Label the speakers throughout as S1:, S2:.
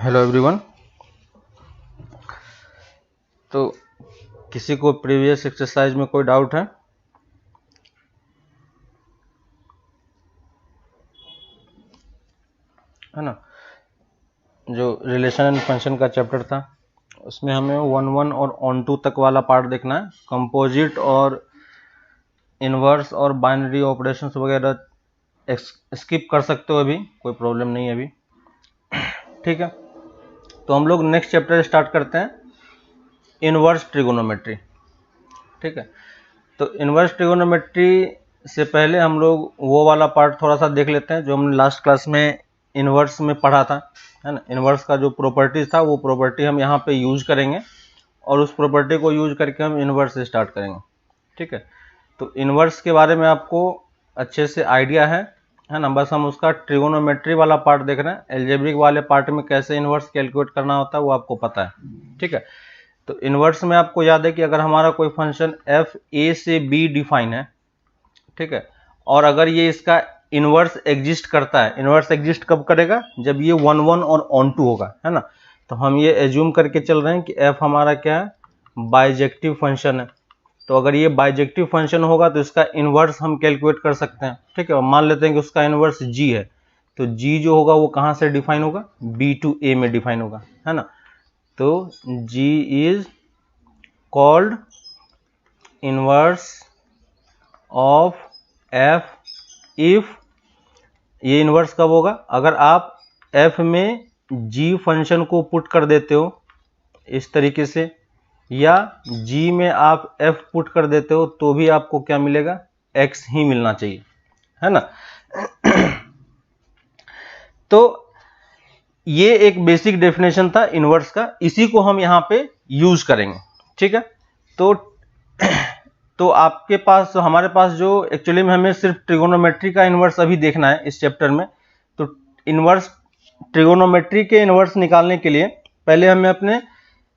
S1: Hello everyone. तो किसी को प्रीवियस एक्सरसाइज में कोई डाउट है? ना, जो रिलेशन एंड फंक्शन का चैप्टर था उसमें हमें 1 और ऑन टू तक वाला पार्ट देखना है। कंपोजिट और इनवर्स और बाइनरी ऑपरेशंस वगैरह स्किप कर सकते हो, अभी कोई प्रॉब्लम नहीं है अभी। ठीक है, तो हम लोग नेक्स्ट चैप्टर स्टार्ट करते हैं, इनवर्स ट्रिगोनोमेट्री। ठीक है, तो इनवर्स ट्रिगोनोमेट्री से पहले हम लोग वो वाला पार्ट थोड़ा सा देख लेते हैं जो हमने लास्ट क्लास में इनवर्स में पढ़ा था, है ना। इनवर्स का जो प्रॉपर्टीज था वो प्रॉपर्टी हम यहाँ पे यूज करेंगे और उस प्रॉपर्टी को यूज करके हम इनवर्स स्टार्ट करेंगे। ठीक है, तो इनवर्स के बारे में आपको अच्छे से आइडिया है ना। बस हम उसका ट्रिगोनोमेट्री वाला पार्ट देख रहे हैं, एल्जेब्रिक वाले पार्ट में कैसे इनवर्स कैलकुलेट करना होता है वो आपको पता है। ठीक है, तो इनवर्स में आपको याद है कि अगर हमारा कोई फंक्शन एफ ए से बी डिफाइन है, ठीक है, और अगर ये इसका इनवर्स एग्जिस्ट करता है, इनवर्स एग्जिस्ट कब करेगा? जब ये 1 और ऑन टू होगा, है ना। तो हम ये एज्यूम करके चल रहे हैं कि एफ हमारा क्या है, बाइजेक्टिव फंक्शन है। तो अगर ये बाइजेक्टिव फंक्शन होगा तो इसका इनवर्स हम कैलकुलेट कर सकते हैं। ठीक है, मान लेते हैं कि उसका इनवर्स जी है, तो जी जो होगा वो कहाँ से डिफाइन होगा? बी टू ए में डिफाइन होगा, है ना। तो G is called inverse of F if, ये इनवर्स कब होगा? अगर आप F में G फंक्शन को पुट कर देते हो इस तरीके से, या G में आप F पुट कर देते हो तो भी आपको क्या मिलेगा? X ही मिलना चाहिए, है ना। तो ये एक बेसिक डेफिनेशन था इनवर्स का, इसी को हम यहाँ पे यूज करेंगे। ठीक है, तो आपके पास, हमारे पास जो एक्चुअली में हमें सिर्फ ट्रिगोनोमेट्री का इनवर्स अभी देखना है इस चैप्टर में। तो इनवर्स, ट्रिगोनोमेट्री के इनवर्स निकालने के लिए पहले हमें अपने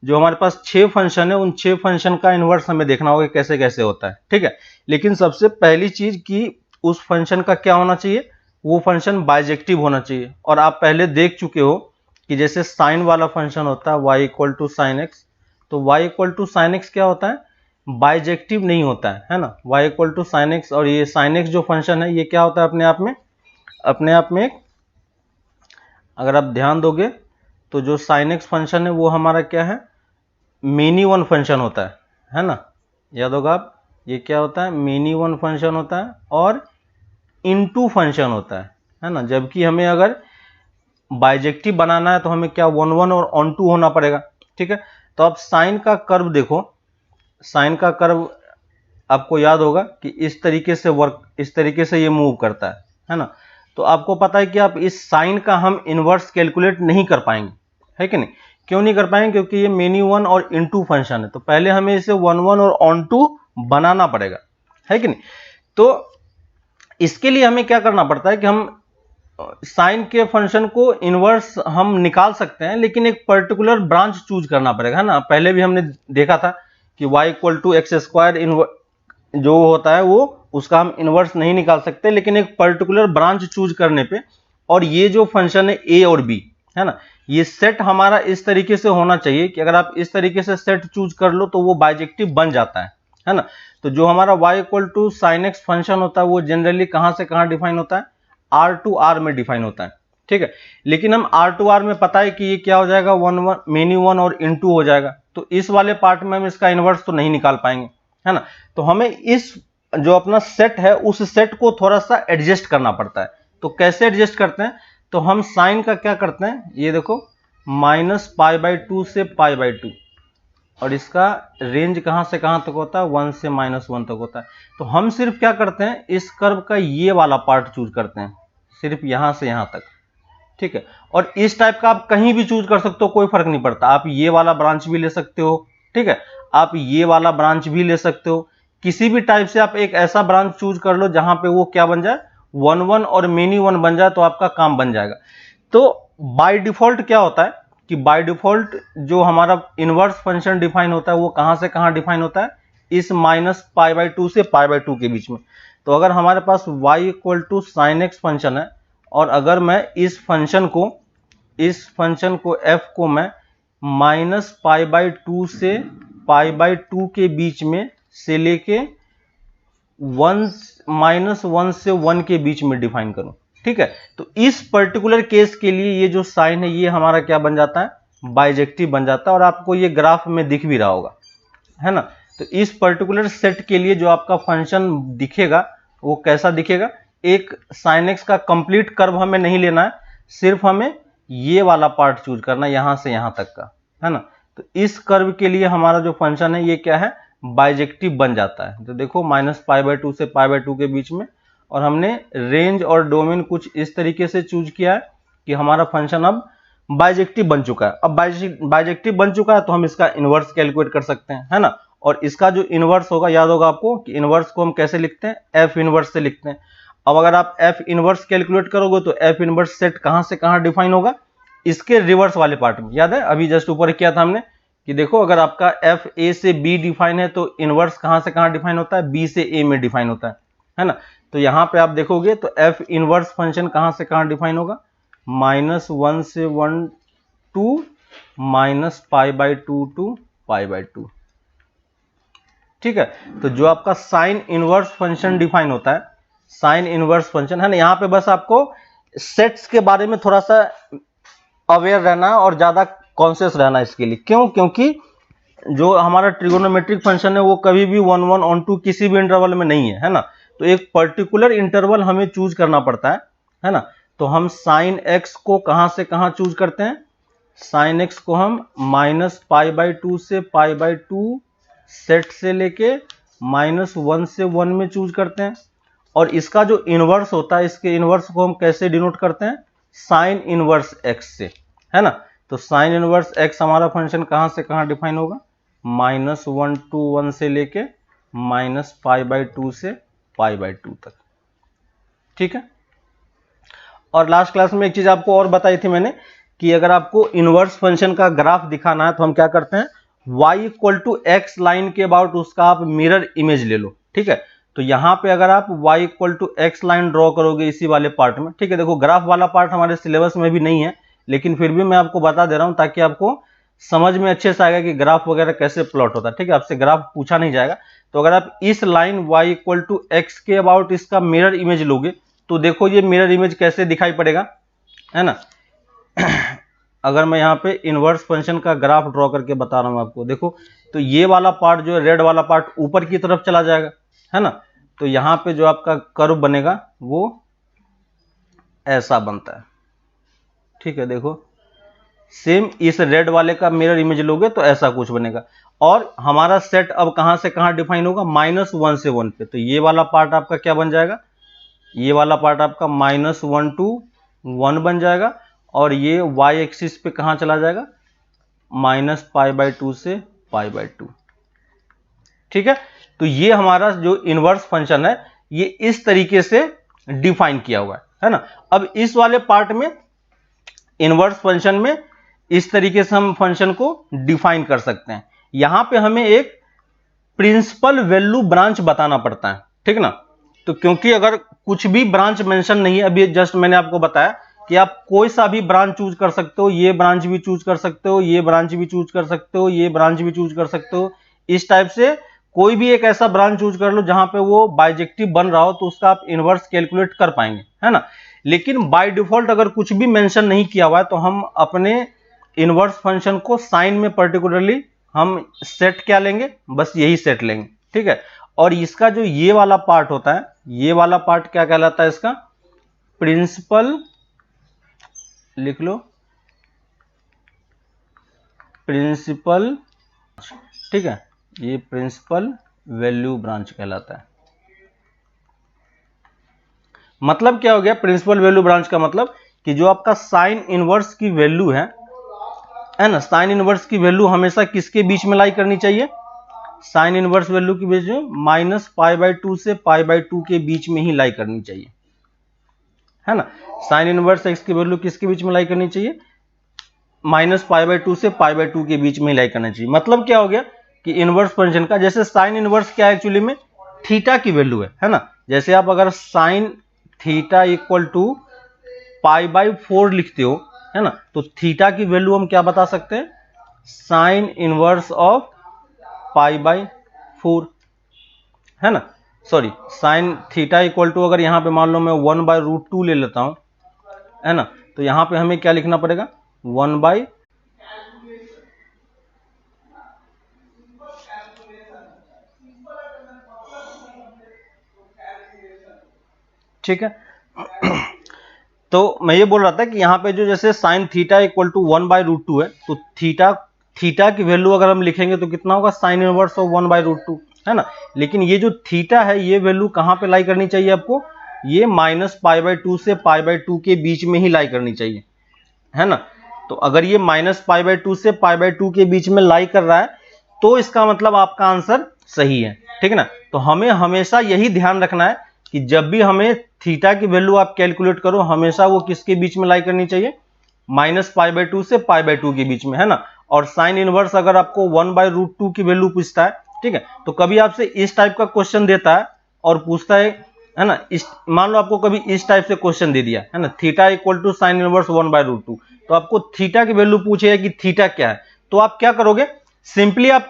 S1: जो हमारे पास 6 फंक्शन है उन 6 फंक्शन का इनवर्स हमें देखना होगा कैसे कैसे होता है। ठीक है, लेकिन सबसे पहली चीज कि उस फंक्शन का क्या होना चाहिए, वो फंक्शन बाइजेक्टिव होना चाहिए। और आप पहले देख चुके हो कि जैसे साइन वाला फंक्शन होता है y equal to sine x, तो y equal to sine x क्या होता है? बाइजेक्टिव नहीं होता है ना। y equal to sine x, और ये साइन एक्स जो फंक्शन है ये क्या होता है अपने आप में एक, अगर आप ध्यान दोगे तो जो साइन एक्स फंक्शन है वो हमारा क्या है? मेनी वन फंक्शन होता है ना। याद होगा आप, ये क्या होता है? मेनी वन फंक्शन होता है और इनटू फंक्शन होता है ना। जबकि हमें अगर बाइजेक्टिव बनाना है तो हमें क्या 1 और ऑन टू होना पड़ेगा। ठीक है, तो आप साइन का कर्व देखो, साइन का कर्व आपको याद होगा कि इस तरीके से ये मूव करता है ना। तो आपको पता है कि आप इस साइन का हम इनवर्स कैलकुलेट नहीं कर पाएंगे, है कि नहीं? क्यों नहीं कर पाएंगे? क्योंकि ये मेनी वन और इनटू फंक्शन है, तो पहले हमें इसे 1 और ऑन टू बनाना पड़ेगा, है कि नहीं। तो इसके लिए हमें क्या करना पड़ता है कि हम साइन के फंक्शन को इनवर्स हम निकाल सकते हैं, लेकिन एक पर्टिकुलर ब्रांच चूज करना पड़ेगा, है ना। पहले भी हमने देखा था कि y equal to x square जो होता है वो, उसका हम इनवर्स नहीं निकाल सकते, लेकिन एक पर्टिकुलर ब्रांच चूज करने पे, और ये जो फंक्शन है a और b, है ना, ये सेट हमारा इस तरीके से होना चाहिए कि अगर आप इस तरीके से सेट चूज कर लो तो वो बाइजेक्टिव बन जाता है ना। तो जो हमारा y equal to sine x function होता है वो जनरली कहां से कहां डिफाइन होता है? R टू R में डिफाइन होता है। ठीक है, लेकिन हम R टू R में पता है कि ये क्या हो जाएगा? मेनी वन और इनटू हो जाएगा, तो इस वाले पार्ट में हम इसका इनवर्स तो नहीं निकाल पाएंगे, है ना। तो हमें इस जो अपना सेट है उस सेट को थोड़ा सा एडजस्ट करना पड़ता है। तो कैसे एडजस्ट करते हैं? तो हम साइन का क्या करते हैं, ये देखो, -π/2 से π/2, और इसका रेंज कहां से कहां तक होता है? 1 से -1 तक होता है। तो हम सिर्फ क्या करते हैं, इस कर्व का ये वाला पार्ट चूज करते हैं, सिर्फ यहां से यहां तक। ठीक है, और इस टाइप का आप कहीं भी चूज कर सकते हो, कोई फर्क नहीं पड़ता। आप ये वाला ब्रांच भी ले सकते हो, ठीक है, आप ये वाला ब्रांच भी ले सकते हो, किसी भी टाइप से आप एक ऐसा ब्रांच चूज कर लो जहां पे वो क्या बन जाए? 1 और मेनी वन बन जाए, तो आपका काम बन जाएगा। तो बाय डिफॉल्ट क्या होता है कि बाय डिफॉल्ट जो हमारा इनवर्स फंक्शन डिफाइन होता है वो कहां से कहां डिफाइन होता है? इस -π/2 से π/2 के बीच में। तो अगर हमारे पास y equal to sine x function है, और अगर मैं इस फंक्शन को इस फंक्शन को f को मैं -π/2 से π/2 के बीच में से लेके -1 से 1 के बीच में डिफाइन करूं। ठीक है, तो इस पर्टिकुलर केस के लिए ये जो साइन है ये हमारा क्या बन जाता है, बाइजेक्टिव बन जाता है, और आपको ये ग्राफ में दिख भी रहा होगा, है ना। तो इस पर्टिकुलर सेट के लिए जो आपका फंक्शन दिखेगा वो कैसा दिखेगा, एक साइन एक्स का कंप्लीट कर्व हमें नहीं लेना है, सिर्फ हमें ये वाला पार्ट चूज करना है, यहां से यहां तक का, है ना। तो इस कर्व के लिए हमारा जो फंक्शन है ये क्या है, बाइजेक्टिव बन जाता है। तो देखो -π/2 से π/2 के बीच में, और हमने रेंज और डोमेन कुछ इस तरीके से चूज किया है कि हमारा फंक्शन अब बाइजेक्टिव बन चुका है। अब बाइजेक्टिव बन चुका है तो हम इसका इनवर्स कैलकुलेट कर सकते हैं, है ना। और इसका जो इनवर्स होगा, याद होगा आपको कि इनवर्स को हम कैसे लिखते हैं, एफ इनवर्स से लिखते हैं। अब अगर आप एफ इनवर्स कैलकुलेट करोगे तो एफ इनवर्स सेट कहां से कहां डिफाइन होगा, इसके रिवर्स वाले पार्ट में। याद है अभी जस्ट ऊपर किया था हमने कि देखो अगर आपका एफ ए से बी डिफाइन है तो इनवर्स कहां से कहां डिफाइन होता है, बी से ए में डिफाइन होता है ना। तो यहां पे आप देखोगे तो एफ इनवर्स फंक्शन कहां से कहां डिफाइन होगा, -1 से 1 टू -π/2 टू π/2। ठीक है, तो जो आपका साइन इनवर्स फंक्शन डिफाइन होता है, साइन इनवर्स फंक्शन, है ना। यहां पे बस आपको सेट्स के बारे में थोड़ा सा अवेयर रहना और ज्यादा कॉन्शियस रहना इसके लिए। क्यों, क्योंकि जो हमारा ट्रिगोनोमेट्रिक फंक्शन है वो कभी भी 1 1 ऑन 2 किसी भी इंटरवल में नहीं है ना। तो एक पर्टिकुलर इंटरवल हमें चूज करना पड़ता है ना। तो हम साइन एक्स को कहां से कहां चूज करते हैं, साइन एक्स को हम -π/2 से π/2 सेट से लेके -1 से 1 में चूज करते हैं। और इसका जो इनवर्स होता है, इसके इनवर्स को हम कैसे डिनोट करते हैं, साइन इनवर्स एक्स से, है ना। तो साइन इनवर्स एक्स हमारा फंक्शन कहां से कहां डिफाइन होगा, -1 to 1 से लेके -π/2 से π/2 तक। ठीक है, और लास्ट क्लास में एक चीज आपको और बताई थी मैंने कि अगर आपको इनवर्स फंक्शन का ग्राफ दिखाना है तो हम क्या करते हैं, y = x लाइन के अबाउट उसका आप मिरर इमेज ले लो। ठीक है, तो यहां पे अगर आप y = x लाइन ड्रॉ करोगे इसी वाले पार्ट में, ठीक है, देखो ग्राफ वाला पार्ट हमारे सिलेबस में भी नहीं है, लेकिन फिर भी मैं आपको बता दे रहा हूं ताकि आपको समझ में अच्छे से आएगा कि ग्राफ वगैरह कैसे प्लॉट होता है। ठीक है, आपसे ग्राफ पूछा नहीं जाएगा। तो अगर आप इस लाइन y = x के अबाउट इसका मिरर इमेज लोगे तो देखो ये मिरर इमेज कैसे दिखाई पड़ेगा, है ना। अगर मैं यहाँ पे इनवर्स फंक्शन का ग्राफ ड्रॉ करके बता रहा हूं आपको, देखो तो ये वाला पार्ट जो है, रेड वाला पार्ट ऊपर की तरफ चला जाएगा, है ना। तो यहाँ पे जो आपका कर्व बनेगा वो ऐसा बनता है। ठीक है, देखो सेम इस रेड वाले का मिरर इमेज लोगे तो ऐसा कुछ बनेगा। और हमारा सेट अब कहां से कहां डिफाइन होगा, -1 से 1 पे। तो ये वाला पार्ट आपका क्या बन जाएगा, ये वाला पार्ट आपका -1 to 1 बन जाएगा, और ये y एक्सिस पे कहां चला जाएगा, -π/2 से π/2। ठीक है, तो ये हमारा जो इनवर्स फंक्शन है ये इस तरीके से डिफाइन किया हुआ है ना। अब इस वाले पार्ट में इनवर्स फंक्शन में इस तरीके से हम फंक्शन को डिफाइन कर सकते हैं। यहां पे हमें एक प्रिंसिपल वैल्यू ब्रांच बताना पड़ता है, ठीक ना। तो क्योंकि अगर कुछ भी ब्रांच मेंशन नहीं है, अभी जस्ट मैंने आपको बताया कि आप कोई सा भी ब्रांच चूज कर सकते हो, ये ब्रांच भी चूज कर सकते हो, ये ब्रांच भी चूज कर सकते हो, ये ब्रांच भी चूज कर सकते हो। इस टाइप से कोई भी एक ऐसा ब्रांच चूज कर लो जहां पे वो बाइजेक्टिव बन रहा हो, तो उसका आप इनवर्स कैलकुलेट कर पाएंगे, है ना। लेकिन बाय डिफॉल्ट अगर कुछ भी मेंशन नहीं किया हुआ है तो हम अपने इनवर्स फंक्शन को साइन में पर्टिकुलरली हम सेट क्या लेंगे, बस यही सेट लेंगे। ठीक है, और इसका जो ये वाला पार्ट होता है, ये वाला पार्ट क्या कहलाता है, इसका प्रिंसिपल, लिख लो प्रिंसिपल। ठीक है, ये प्रिंसिपल वैल्यू ब्रांच कहलाता है। मतलब क्या हो गया प्रिंसिपल वैल्यू ब्रांच का, मतलब कि जो आपका साइन इनवर्स की वैल्यू है ना, साइन इनवर्स की वैल्यू हमेशा किसके बीच में लाई करनी चाहिए, साइन इनवर्स वैल्यू की बीच में -π/2 से π/2 के बीच में ही लाई करनी चाहिए, है ना। साइन इनवर्स एक्स की वैल्यू किसके बीच में लाई करनी चाहिए, -π/2 से π/2 के बीच में लाई करना चाहिए। मतलब क्या हो गया कि इनवर्स फंक्शन का, जैसे साइन इनवर्स क्या एक्चुअली में थीटा की वैल्यू है ना। जैसे आप अगर साइन थीटा = π/4 लिखते हो है ना। तो थीटा की वैल्यू हम क्या बता सकते हैं, साइन इनवर्स ऑफ π/4, है ना। Sorry, sine theta equal to, अगर यहाँ पे मान लो मैं 1/√2 ले लेता हूं, है ना, तो यहाँ पे हमें क्या लिखना पड़ेगा, 1/, ठीक है। तो मैं ये बोल रहा था कि यहाँ पे जो जैसे साइन थीटा इक्वल टू 1/√2 है, तो थीटा की वैल्यू अगर हम लिखेंगे तो कितना होगा, साइन इनवर्स ऑफ 1/√2, है ना। लेकिन ये जो थीटा है ये वैल्यू कहाँ पे लाई करनी चाहिए आपको, ये -π/2 से π/2 के बीच में ही लाई करनी चाहिए, है ना। तो अगर ये -π/2 से π/2 के बीच में लाई कर रहा है तो इसका मतलब आपका आंसर सही है, ठीक है ना। तो हमें हमेशा यही ध्यान रखना है कि जब भी हमें थीटा की वैल्यू आप कैलकुलेट करो, हमेशा वो किसके बीच में लाई करनी चाहिए, -π/2 से π/2 के बीच में, है ना। और साइन इनवर्स अगर आपको 1/√2 की वैल्यू पूछता है, ठीक है, तो कभी आपसे इस टाइप का क्वेश्चन देता है और पूछता है ना, मान लो आपको कभी इस टाइप से क्वेश्चन दे दिया, है ना, theta equal to sine inverse 1/√2, तो आपको थीटा की वैल्यू पूछेगा कि थीटा क्या है, तो आप क्या करोगे, सिंपली आप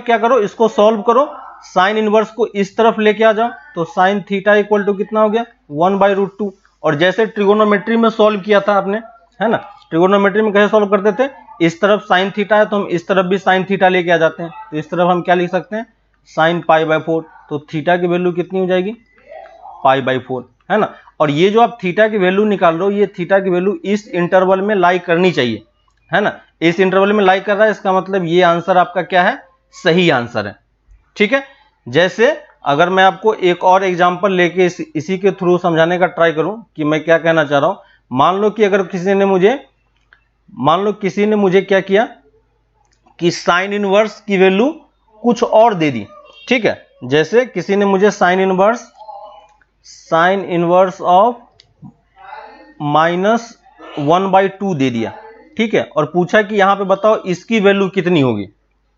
S1: क्या करो, इसको सॉल्व करो, साइन इनवर्स को इस तरफ लेके आ जाओ, तो साइन थीटा इक्वल टू कितना हो गया, 1/√2। और जैसे ट्रिगोनोमेट्री में सॉल्व किया था आपने, है ना, ट्रिगोनोमेट्री में कैसे सॉल्व करते थे, इस तरफ साइन थीटा है तो हम इस तरफ भी साइन थीटा लेके आ जाते हैं, तो इस तरफ हम क्या लिख सकते हैं, साइन π/4, तो थीटा की वैल्यू कितनी हो जाएगी, π/4, है ना। और ये जो आप थीटा की वैल्यू निकाल रहे हो, ये थीटा की वैल्यू इस इंटरवल में लाई करनी चाहिए, है ना, इस इंटरवल में लाई कर रहा है, इसका मतलब ये आंसर आपका क्या है, सही आंसर है, ठीक है। जैसे अगर मैं आपको एक और एग्जांपल लेके इसी के थ्रू समझाने का ट्राई करूं कि मैं क्या कहना चाह रहा हूं, मान लो कि अगर किसी ने मुझे क्या किया कि साइन इनवर्स की वैल्यू कुछ और दे दी, ठीक है, जैसे किसी ने मुझे साइन इनवर्स ऑफ -1/2 दे दिया, ठीक है, और पूछा कि यहां पे बताओ इसकी वैल्यू कितनी होगी,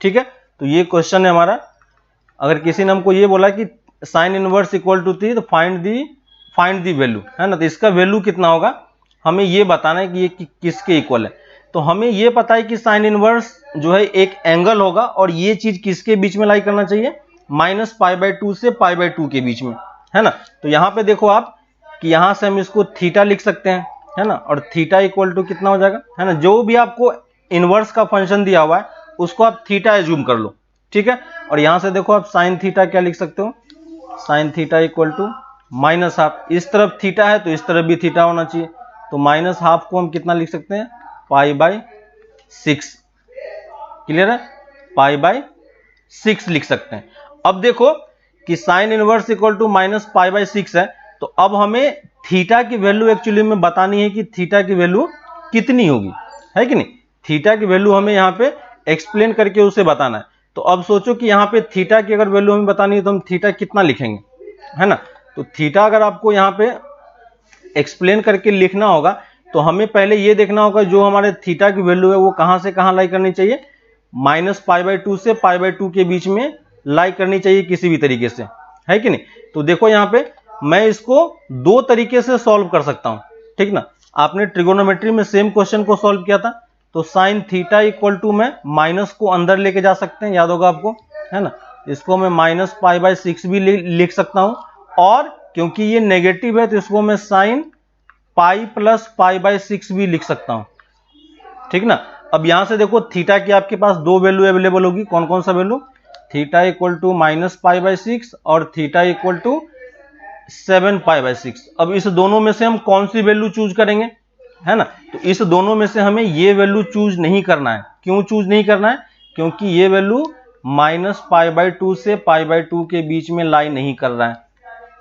S1: ठीक है। तो ये क्वेश्चन है हमारा। अगर किसी ने हमको ये बोला कि साइन इनवर्स इक्वल टू 3, तो फाइंड दी वैल्यू, है ना, तो इसका वैल्यू कितना होगा, हमें ये बताना है कि ये किसके इक्वल है। तो हमें ये पता है कि साइन इनवर्स जो है एक एंगल होगा, और ये चीज किसके बीच में लाई करना चाहिए, -π/2 से π/2 के बीच में, है ना। तो यहां पे देखो आप कि यहां से हम इसको थीटा लिख सकते हैं, है ना, और थीटा इक्वल टू कितना हो जाएगा, है ना, जो भी आपको इनवर्स का फंक्शन दिया हुआ है उसको आप थीटा एज्यूम कर लो, ठीक है। और यहां से देखो आप साइन थीटा क्या लिख सकते हो, sine theta equal to -half, इस तरफ थीटा है तो इस तरफ भी थीटा होना चाहिए, तो -हाफ को हम कितना लिख सकते हैं, π/6, क्लियर है, π/6 लिख सकते हैं। अब देखो कि साइन इनवर्स इक्वल टू -π/6 है, तो अब हमें थीटा की वैल्यू एक्चुअली में बतानी है कि थीटा की वैल्यू कितनी होगी, है कि नहीं। थीटा की वैल्यू हमें यहाँ पे एक्सप्लेन करके उसे बताना है। तो अब सोचो कि यहाँ पे थीटा की अगर वैल्यू हमें बतानी है तो हम थीटा कितना लिखेंगे, है ना। तो थीटा अगर आपको यहाँ पे एक्सप्लेन करके लिखना होगा तो हमें पहले ये देखना होगा जो हमारे थीटा की वैल्यू है वो कहां से कहां लाई करनी चाहिए, -π/2 से π/2 के बीच में लाई करनी चाहिए किसी भी तरीके से, है कि नहीं। तो देखो यहाँ पे मैं इसको दो तरीके से सॉल्व कर सकता हूं, ठीक ना। आपने ट्रिगोनोमेट्री में सेम क्वेश्चन को सॉल्व किया था, तो साइन थीटा इक्वल टू में माइनस को अंदर लेके जा सकते हैं, याद होगा आपको, है ना। इसको मैं -π/6 भी लिख सकता हूं, और क्योंकि ये नेगेटिव है तो इसको मैं साइन पाई प्लस π/6 भी लिख सकता हूं, ठीक ना। अब यहां से देखो थीटा की आपके पास दो वैल्यू अवेलेबल होगी, कौन कौन सा वैल्यू, थीटा इक्वल टू -π/6 और थीटा इक्वल टू 7π/6। अब इस दोनों में से हम कौन सी वैल्यू चूज करेंगे, है ना। तो इस दोनों में से हमें ये वैल्यू चूज नहीं करना है। क्यों चूज नहीं करना है, क्योंकि ये वैल्यू -π/2 से π/2 के बीच में लाई नहीं कर रहा है,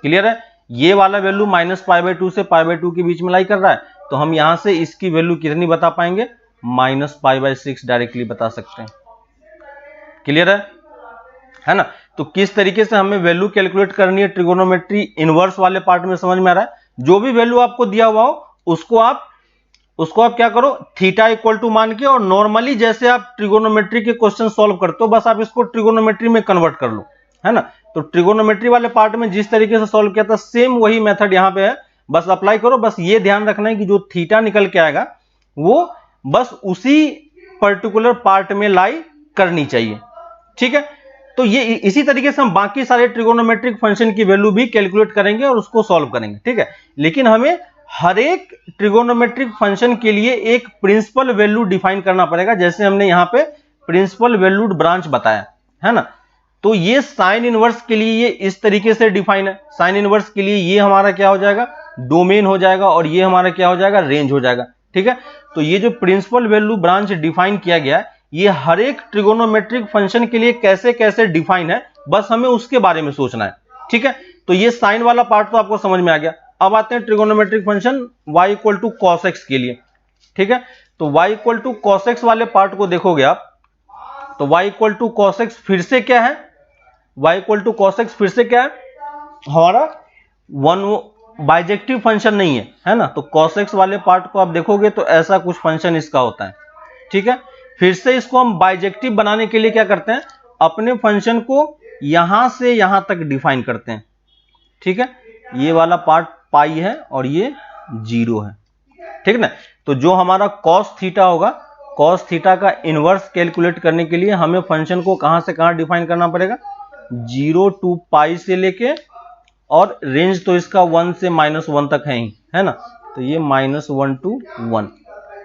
S1: क्लियर है। ये वाला वैल्यू -π/2 से π/2 के बीच में लाई कर रहा है, तो हम यहां से इसकी वैल्यू कितनी बता पाएंगे, -π/6 डायरेक्टली बता सकते हैं, क्लियर है ना। तो किस तरीके से हमें वैल्यू कैलकुलेट करनी है ट्रिगोनोमेट्री इनवर्स वाले पार्ट में समझ में आ रहा है। जो भी वैल्यू आपको दिया हुआ हो उसको आप क्या करो, थीटा इक्वल टू मान के, और नॉर्मली जैसे आप ट्रिगोनोमेट्री के क्वेश्चन सॉल्व करते हो बस आप इसको ट्रिगोनोमेट्री में कन्वर्ट कर लो, है ना। तो ट्रिगोनोमेट्री वाले पार्ट में जिस तरीके से सॉल्व किया था सेम वही मेथड यहां पे है, बस अप्लाई करो। बस ये ध्यान रखना है कि जो थीटा निकल के आएगा वो बस उसी पर्टिकुलर पार्ट में लाई करनी चाहिए, ठीक है। तो ये इसी तरीके से हम बाकी सारे ट्रिगोनोमेट्रिक फंक्शन की वैल्यू भी कैलकुलेट करेंगे और उसको सॉल्व करेंगे, ठीक है। लेकिन हमें हर एक ट्रिगोनोमेट्रिक फंक्शन के लिए एक प्रिंसिपल वैल्यू डिफाइन करना पड़ेगा, जैसे हमने यहां पे प्रिंसिपल वैल्यूड ब्रांच बताया है ना। तो ये साइन इनवर्स के लिए ये इस तरीके से डिफाइन है। साइन इनवर्स के लिए ये हमारा क्या हो जाएगा, डोमेन हो जाएगा, और ये हमारा क्या हो जाएगा, रेंज हो जाएगा, ठीक है। तो ये जो प्रिंसिपल वैल्यू ब्रांच डिफाइन किया गया है, ये हर एक ट्रिगोनोमेट्रिक फंक्शन के लिए कैसे कैसे डिफाइन है, बस हमें उसके बारे में सोचना है, ठीक है। तो ये साइन वाला पार्ट तो आपको समझ में आ गया। अब आते हैं trigonometric function y equal to cos x के लिए, ठीक है। तो y equal to cos x वाले पार्ट को देखोगे आप, तो y equal to cos x फिर से क्या है, y equal to cos x फिर से क्या है, हमारा वन बाइजेक्टिव फंक्शन नहीं है, है ना। तो कॉस एक्स वाले पार्ट को आप देखोगे तो ऐसा कुछ फंक्शन इसका होता है, ठीक है। फिर से इसको हम बाइजेक्टिव बनाने के लिए क्या करते हैं, अपने फंक्शन को यहां से यहां तक डिफाइन करते हैं, ठीक है। ये वाला पार्ट पाई है और ये 0 है, ठीक ना। तो जो हमारा कॉस थीटा होगा, कॉस थीटा का इनवर्स कैलकुलेट करने के लिए हमें फंक्शन को कहां से कहां डिफाइन करना पड़ेगा, 0 टू पाई से लेके, और रेंज तो इसका 1 से -1 तक है ही, है ना। तो ये -1 टू 1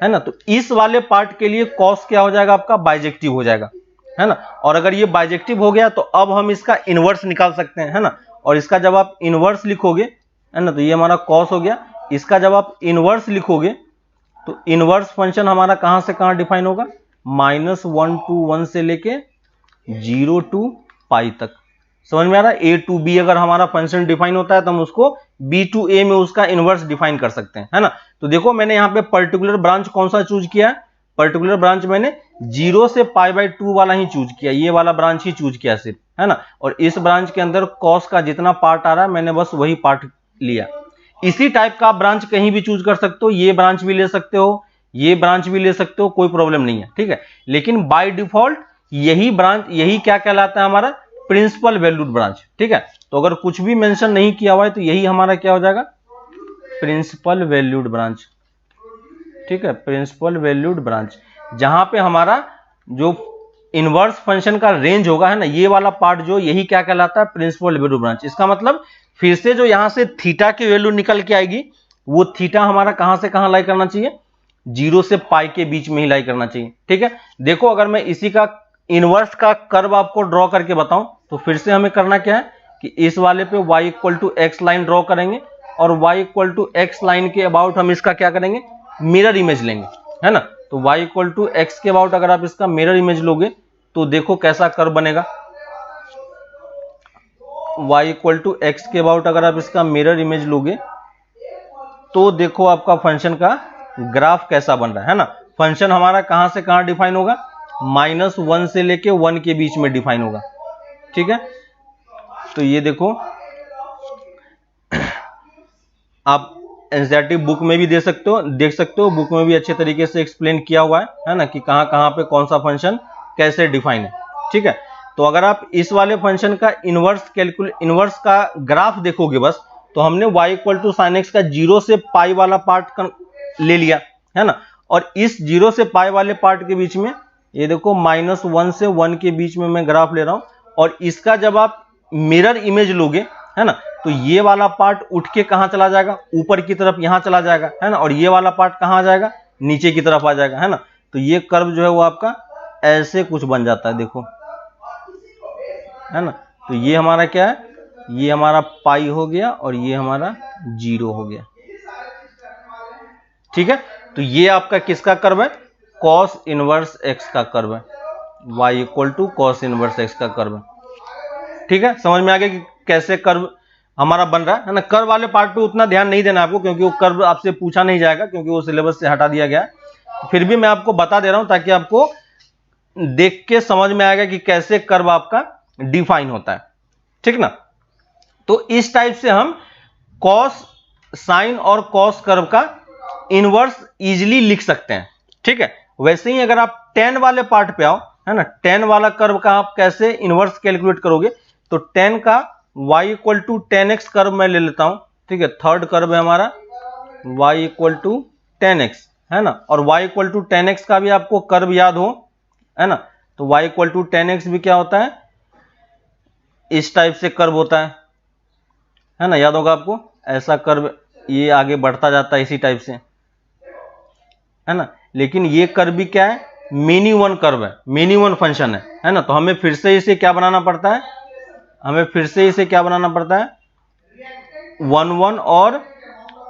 S1: है ना। तो इस वाले पार्ट के लिए कॉस क्या हो जाएगा आपका, बाइजेक्टिव हो जाएगा, है ना। और अगर ये बाइजेक्टिव हो गया तो अब हम इसका इनवर्स निकाल सकते हैं, है ना। और इसका जब आप इनवर्स लिखोगे, है ना, तो ये हमारा कॉस हो गया। इसका जब आप इनवर्स लिखोगे तो इनवर्स फंक्शन हमारा कहां से कहां डिफाइन होगा, -1 टू 1 से लेके 0 टू पाई तक। समझ में आ रहा है। ए टू बी अगर हमारा फंक्शन डिफाइन होता है तो हम उसको बी टू ए में उसका इनवर्स डिफाइन कर सकते हैं, है ना। तो देखो मैंने यहाँ पे पर्टिकुलर ब्रांच कौन सा चूज किया है, पर्टिकुलर ब्रांच मैंने 0 से π/2 वाला ही चूज किया, ये वाला ब्रांच ही चूज किया सिर्फ, है ना। और इस ब्रांच के अंदर कॉस का जितना पार्ट आ रहा है मैंने बस वही पार्ट लिया। इसी टाइप का आप ब्रांच कहीं भी चूज कर सकते हो, ये ब्रांच भी ले सकते हो, ये ब्रांच भी ले सकते हो, कोई प्रॉब्लम नहीं है, ठीक है। लेकिन बाय डिफॉल्ट यही ब्रांच, यही क्या कहलाता है, हमारा प्रिंसिपल वैल्यूड ब्रांच, ठीक है। तो अगर कुछ भी मेंशन नहीं किया हुआ है तो यही हमारा क्या हो जाएगा, प्रिंसिपल वैल्यूड ब्रांच, ठीक है। प्रिंसिपल वैल्यूड ब्रांच, जहां पे हमारा जो इनवर्स फंक्शन का रेंज होगा, है ना, ये वाला पार्ट जो, यही क्या कहलाता है, प्रिंसिपल वैल्यूड ब्रांच। इसका मतलब फिर से जो यहां से थीटा की वैल्यू निकल के आएगी, वो थीटा हमारा कहां से कहां लाई करना चाहिए, 0 से पाई के बीच में ही लाई करना चाहिए, ठीक है। देखो अगर मैं इसी का इनवर्स का कर्व आपको ड्रॉ करके बताऊं तो फिर से हमें करना क्या है कि इस वाले पे y equal to x line draw करेंगे, और y equal to x line के अबाउट हम इसका क्या करेंगे, मिरर इमेज लेंगे, है ना। तो y इक्वल टू एक्स के अबाउट अगर आप इसका मिरर इमेज लोगे तो देखो कैसा कर्व बनेगा। y इक्वल टू एक्स के अबाउट अगर आप इसका मिरर इमेज लोगे तो देखो आपका फंक्शन का ग्राफ कैसा बन रहा है ना। फंक्शन हमारा कहां से कहां डिफाइन होगा, -1 से लेके 1 के बीच में डिफाइन होगा, ठीक है। तो ये देखो आप एनसीईआरटी बुक में भी देख सकते हो, बुक में भी अच्छे तरीके से एक्सप्लेन किया हुआ है ना, कि कहां कहां पे कौन सा फंक्शन कैसे डिफाइन है, ठीक है। तो अगर आप इस वाले फंक्शन का इनवर्स का ग्राफ देखोगे बस, तो हमने y equal to sine x का 0 से पाई वाला पार्ट ले लिया, है ना। और इस 0 से पाई वाले पार्ट के बीच में ये देखो -1 से 1 के बीच में मैं ग्राफ ले रहा हूं, और इसका जब आप मिरर इमेज लोगे, है ना, तो ये वाला पार्ट उठ के कहां चला जाएगा, ऊपर की तरफ यहां चला जाएगा, है ना। और ये वाला पार्ट कहां आ जाएगा, नीचे की तरफ आ जाएगा, है ना। तो ये कर्व जो है वो आपका ऐसे कुछ बन जाता है, देखो, है ना। तो ये हमारा क्या है, ये हमारा पाई हो गया और ये हमारा 0 हो गया, ठीक है। तो ये आपका किसका कर्व है, कॉस इनवर्स एक्स का कर्व है, y equal to cos inverse x का कर्व है, ठीक है। समझ में आ गया कि कैसे कर्व हमारा बन रहा है ना। कर्व वाले पार्ट पे उतना ध्यान नहीं देना आपको, क्योंकि वो कर्व आपसे पूछा नहीं जाएगा, क्योंकि वो सिलेबस से हटा दिया गया है। फिर भी मैं आपको बता दे रहा हूं ताकि आपको देख के समझ में आएगा कि कैसे कर्व आपका डिफाइन होता है, ठीक ना। तो इस टाइप से हम कॉस साइन और कॉस कर्व का इनवर्स इजीली लिख सकते हैं, ठीक है। वैसे ही अगर आप tan वाले पार्ट पे आओ, है ना, tan वाला कर्व का आप कैसे इनवर्स कैलकुलेट करोगे, तो tan का y equal to tan x curve मैं ले लेता हूं, ठीक है, थर्ड कर्व है हमारा y इक्वल टू 10x, है ना, और y इक्वल टू 10x का भी आपको कर्व याद हो, है ना, तो y इक्वल टू 10x भी क्या होता है, इस टाइप से कर्व होता है ना, याद होगा आपको, ऐसा कर्व ये आगे बढ़ता जाता है इसी टाइप से, है ना। लेकिन ये कर्व भी क्या है, मेनी वन कर्व है, मेनी वन फंक्शन है ना, तो हमें फिर से इसे क्या बनाना पड़ता है, हमें फिर से इसे क्या बनाना पड़ता है, 1 1 और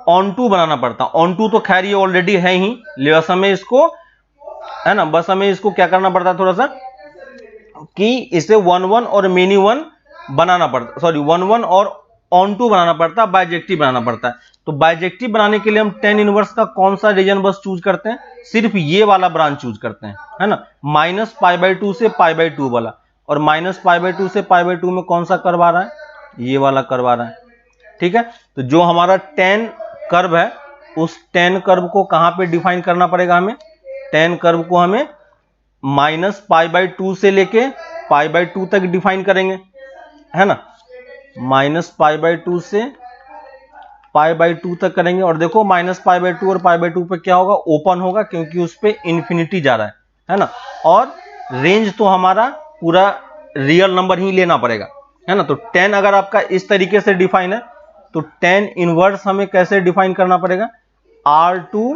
S1: ऑन टू बनाना पड़ता है। ऑन टू तो खैर ये ऑलरेडी है ही, बस हमें इसको, है ना, बस हमें इसको क्या करना पड़ता है थोड़ा सा, कि इसे 1 1 और मेनी वन बनाना पड़ता, सॉरी 1 1 और ऑन टू बनाना पड़ता है, बाइजेक्टिव बनाना पड़ता है। तो बाइजेक्टिव बनाने के लिए हम tan इनवर्स का कौन सा रीजन बस चूज करते हैं, सिर्फ ये वाला ब्रांच चूज करते हैं, है ना, -π/2 से π/2 वाला, और -π/2 से π/2 में कौन सा कर्व आ रहा है, ये वाला कर्व आ रहा है, ठीक है। तो जो हमारा tan कर्व है, उस tan कर्व को कहां पे डिफाइन करना पड़ेगा हमें, tan कर्व को हमें -π/2 से लेके π/2 तक डिफाइन करेंगे, है ना, -π/2 से π/2 तक करेंगे। और देखो -π/2 और π/2 पे क्या होगा, ओपन होगा, क्योंकि उस पे इंफिनिटी जा रहा है ना, और रेंज तो हमारा पूरा रियल नंबर ही लेना पड़ेगा, है ना। तो tan अगर आपका इस तरीके से डिफाइन है, तो tan इनवर्स हमें कैसे डिफाइन करना पड़ेगा, R2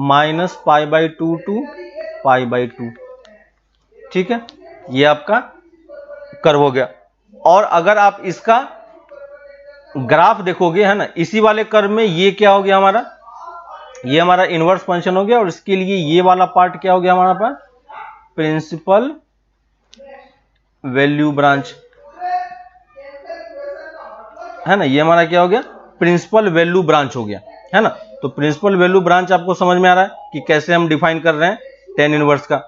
S1: -π/2 टू π/2, ठीक है, ये आपका कर्व हो गया। और अगर आप इसका ग्राफ देखोगे, है ना, इसी वाले कर्व में ये क्या हो गया हमारा, ये हमारा इनवर्स फंक्शन हो गया, और इसके लिए ये वाला पार्ट क्या हो गया हमारा पास, प्रिंसिपल वैल्यू ब्रांच, है ना, ये हमारा क्या हो गया, प्रिंसिपल वैल्यू ब्रांच हो गया, है ना। तो प्रिंसिपल वैल्यू ब्रांच आपको समझ में आ रहा है कि कैसे हम डिफाइन कर रहे हैं tan इनवर्स का।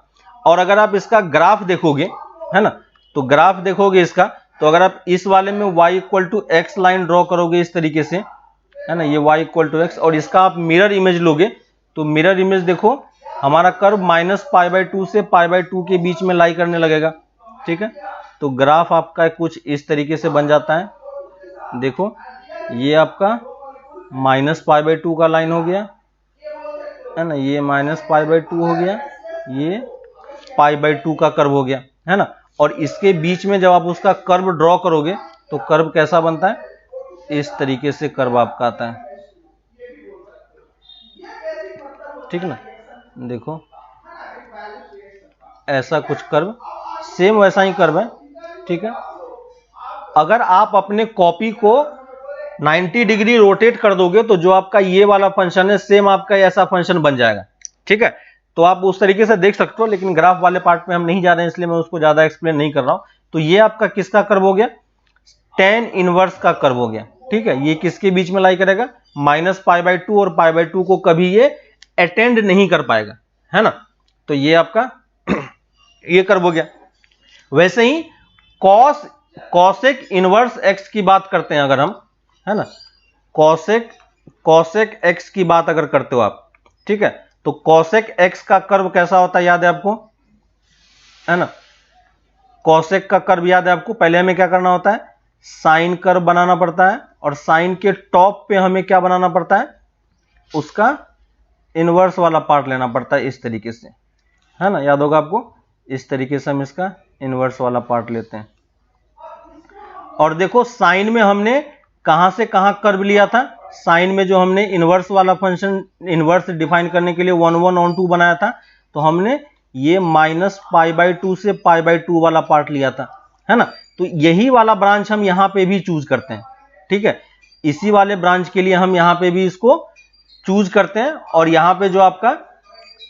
S1: और अगर आप इसका ग्राफ देखोगे, है ना, तो ग्राफ देखोगे इसका, तो अगर आप इस वाले में y equal to x line draw करोगे इस तरीके से, है ना, ये y इक्वल टू एक्स, और इसका आप मिरर इमेज लोगे, तो मिरर इमेज देखो हमारा कर्व -π/2 से π/2 के बीच में लाई करने लगेगा, ठीक है। तो ग्राफ आपका कुछ इस तरीके से बन जाता है, देखो ये आपका -π/2 का लाइन हो गया, है ना, ये -π/2 हो गया, ये π/2 का कर्व हो गया, है ना। और इसके बीच में जब आप उसका कर्व ड्रॉ करोगे, तो कर्व कैसा बनता है, इस तरीके से कर्व आपका आता है, ठीक ना, देखो ऐसा कुछ कर्व, सेम वैसा ही कर्व है, ठीक है। अगर आप अपने कॉपी को 90 डिग्री रोटेट कर दोगे, तो जो आपका ये वाला फंक्शन है, सेम आपका ऐसा फंक्शन बन जाएगा, ठीक है। तो आप उस तरीके से देख सकते हो, लेकिन ग्राफ वाले पार्ट में हम नहीं जा रहे हैं, इसलिए मैं उसको ज्यादा एक्सप्लेन नहीं कर रहा हूं। तो ये आपका किसका कर्व हो गया, tan इनवर्स का कर्व हो गया, ठीक है। ये किसके बीच में लाई करेगा, -π/2 और π/2 को कभी ये अटेंड नहीं कर पाएगा, है ना। तो ये आपका ये कर्व हो गया। वैसे ही कॉसेक इनवर्स x की बात करते हैं अगर हम, है ना, कॉसेक x की बात अगर करते हो आप, ठीक है, तो कॉसेक x का कर्व कैसा होता है, याद है आपको, है ना, कॉसेक का कर्व याद है आपको। पहले हमें क्या करना होता है, साइन कर्व बनाना पड़ता है, और साइन के टॉप पे हमें क्या बनाना पड़ता है, उसका इनवर्स वाला पार्ट लेना पड़ता है, इस तरीके से, है ना, याद होगा आपको, इस तरीके से हम इसका इनवर्स वाला पार्ट लेते हैं। और देखो साइन में हमने कहां से कहां कर्व लिया था, साइन में जो हमने इनवर्स वाला फंक्शन इनवर्स डिफाइन करने के लिए 1 1 ऑन 2 बनाया था, तो हमने ये -π/2 से π/2 वाला पार्ट लिया था, है ना। तो यही वाला ब्रांच हम यहां पे भी चूज करते हैं, ठीक है, इसी वाले ब्रांच के लिए हम यहां पे भी इसको चूज करते हैं। और यहां पे जो आपका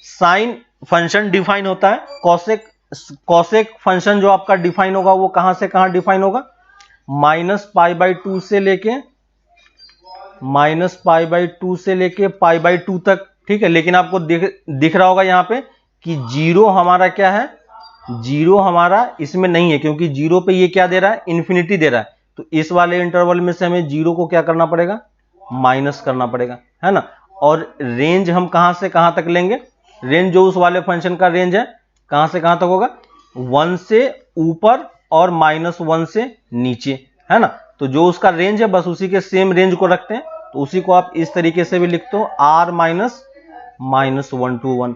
S1: साइन फंक्शन डिफाइन होता है, कॉसेक फंक्शन जो आपका डिफाइन होगा, वो कहां से कहां डिफाइन होगा, -π/2 से लेके π/2 तक, ठीक है। लेकिन आपको दिख रहा होगा यहां पे कि जीरो हमारा क्या है, जीरो हमारा इसमें नहीं है, क्योंकि जीरो पे ये क्या दे रहा है, इंफिनिटी दे रहा है। तो इस वाले इंटरवल में से हमें जीरो को क्या करना पड़ेगा, माइनस करना पड़ेगा, है ना। और रेंज हम कहां से कहां तक लेंगे, रेंज जो उस वाले फंक्शन का रेंज है, कहां से कहां तक होगा, 1 से ऊपर और -1 से नीचे, है ना। तो जो उसका रेंज है बस उसी के सेम रेंज को रखते हैं, तो उसी को आप इस तरीके से भी लिखते हो r माइनस 1 to 1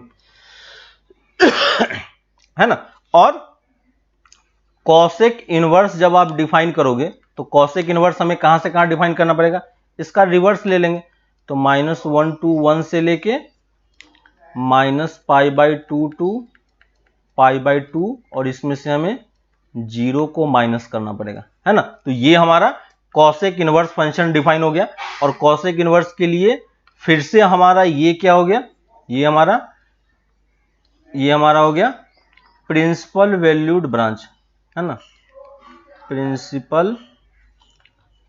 S1: है ना। और कॉसेक इनवर्स जब आप डिफाइन करोगे तो कॉसेक इनवर्स हमें कहां से कहां डिफाइन करना पड़ेगा, इसका रिवर्स ले लेंगे, तो -1 to 1 से लेके -π/2 to π/2 और इसमें से हमें 0 को माइनस करना पड़ेगा, है ना। तो ये हमारा कॉसेक इनवर्स फंक्शन डिफाइन हो गया। और कॉसेक इनवर्स के लिए फिर से हमारा ये क्या हो गया, ये हमारा हो गया प्रिंसिपल वैल्यूड ब्रांच, है ना, प्रिंसिपल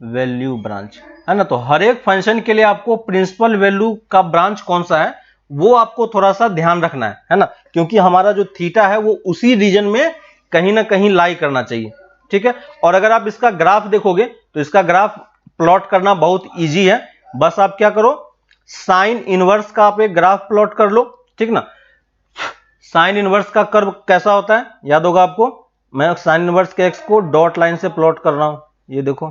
S1: वैल्यू ब्रांच, है ना। तो हर एक फंक्शन के लिए आपको प्रिंसिपल वैल्यू का ब्रांच कौन सा है वो आपको थोड़ा सा ध्यान रखना है ना, क्योंकि हमारा जो थीटा है वो उसी रीजन में कहीं ना कहीं लाई करना चाहिए, ठीक है। और अगर आप इसका ग्राफ देखोगे तो इसका ग्राफ प्लॉट करना बहुत इजी है। बस आप क्या करो, साइन इनवर्स का आप एक ग्राफ प्लॉट कर लो, ठीक ना। साइन इनवर्स का कर्व कैसा होता है याद होगा आपको, मैं साइन इनवर्स के एक्स को डॉट लाइन से प्लॉट कर रहा हूं, ये देखो,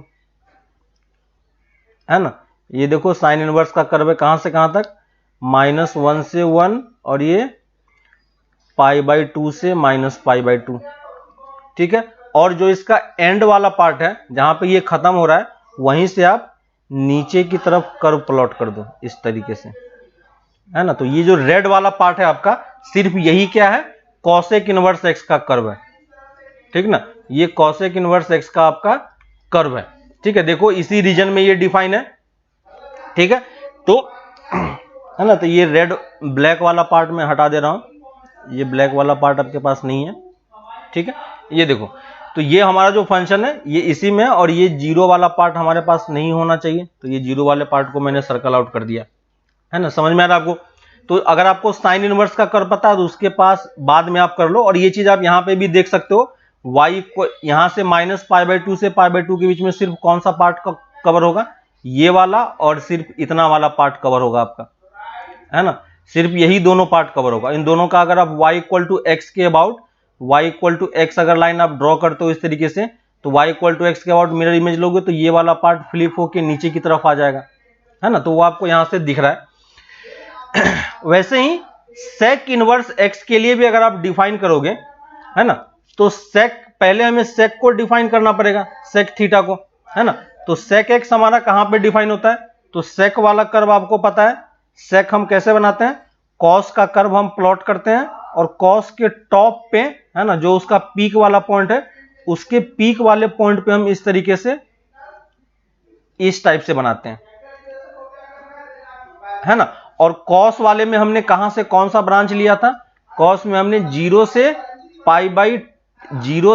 S1: है ना। ये देखो साइन इनवर्स का कर्व है कहां से कहां तक, -1 से 1 और ये π/2 से -π/2, ठीक है। और जो इसका एंड वाला पार्ट है जहां पे ये खत्म हो रहा है वहीं से आप नीचे की तरफ कर्व प्लॉट कर दो इस तरीके से, है ना। तो ये जो रेड वाला पार्ट है आपका सिर्फ यही क्या है, कॉसेक इनवर्स एक्स का कर्व है, ठीक ना। ये कॉसेक इनवर्स एक्स का आपका कर्व है, ठीक है। देखो इसी रीजन में ये डिफाइन है, ठीक है। तो है ना, तो ये रेड ब्लैक वाला पार्ट मैं हटा दे रहा हूं, ये ब्लैक वाला पार्ट आपके पास नहीं है, ठीक है। ये देखो, तो ये हमारा जो फंक्शन है ये इसी में है और ये 0 वाला पार्ट हमारे पास नहीं होना चाहिए, तो ये 0 वाले पार्ट को मैंने सर्कल आउट कर दिया, है ना। समझ में आ रहा है आपको। तो अगर आपको साइन इनवर्स का कर्व पता है तो उसके पास बाद में आप कर लो। और ये चीज आप यहां पे भी देख सकते हो, y को यहां से -π/2 से π/2 के बीच में सिर्फ कौन सा पार्ट कवर होगा, ये वाला, और सिर्फ इतना वाला पार्ट कवर होगा आपका, है ना। सिर्फ यही दोनों पार्ट कवर होगा। इन दोनों का अगर आप y = x के अबाउट, y = x अगर लाइन आप ड्रॉ करते हो इस तरीके से, तो y = x के अबाउट मिरर इमेज लोगे तो ये वाला पार्ट फ्लिप होके नीचे की तरफ आ जाएगा, है ना। तो वो आपको यहां से दिख रहा है। वैसे ही सेक इनवर्स x के लिए भी अगर आप डिफाइन करोगे, है ना, तो सेक पहले हमें सेक को डिफाइन करना पड़ेगा, सेक थीटा को, है ना। तो सेक x हमारा कहां पे डिफाइन होता है, तो सेक वाला कर्व आपको पता है, सेक हम कैसे बनाते हैं, कॉस का कर्व हम प्लॉट करते हैं और कॉस के टॉप पे, है ना, जो उसका पीक वाला पॉइंट है उसके पीक वाले पॉइंट पे हम इस तरीके से इस टाइप से बनाते हैं, है ना। और कॉस वाले में हमने कहां से कौन सा ब्रांच लिया था, कॉस में हमने 0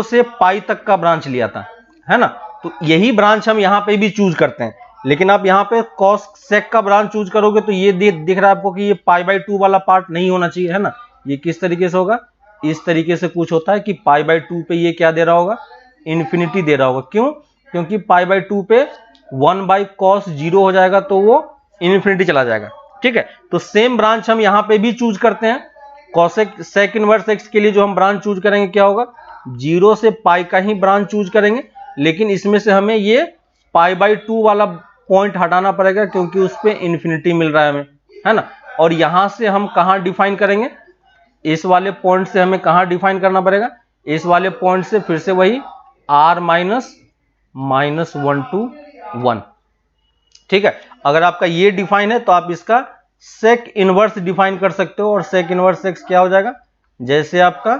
S1: से π तक का ब्रांच लिया था, है ना। तो यही ब्रांच हम यहां पे भी चूज करते हैं, लेकिन आप यहां पे कॉस सेक का ब्रांच चूज करोगे तो ये दिख रहा है आपको कि ये π/2 वाला पार्ट नहीं होना चाहिए, है ना। ये किस तरीके से होगा, इस तरीके से कुछ होता है कि π/2 पे ये क्या दे रहा होगा, इन्फिनिटी दे रहा होगा। क्यों, क्योंकि π/2 पे 1/cos 0 हो जाएगा तो वो इन्फिनिटी चला जाएगा, ठीक है। तो सेम ब्रांच हम यहां पे भी चूज करते हैं। कॉसेक सेक इनवर्स एक्स के लिए जो हम ब्रांच चूज करेंगे क्या होगा, 0 से π का ही ब्रांच चूज करेंगे, लेकिन इसमें से हमें ये π/2 वाला पॉइंट हटाना पड़ेगा क्योंकि उस पे इन्फिनिटी मिल रहा है हमें, है ना। और यहां से हम कहां डिफाइन करेंगे, इस वाले पॉइंट से हमें कहां डिफाइन करना पड़ेगा, इस वाले पॉइंट से फिर से वही r -1 to 1, ठीक है। अगर आपका ये डिफाइन है तो आप इसका सेक इनवर्स डिफाइन कर सकते हो। और सेक इनवर्स एक्स क्या हो जाएगा, जैसे आपका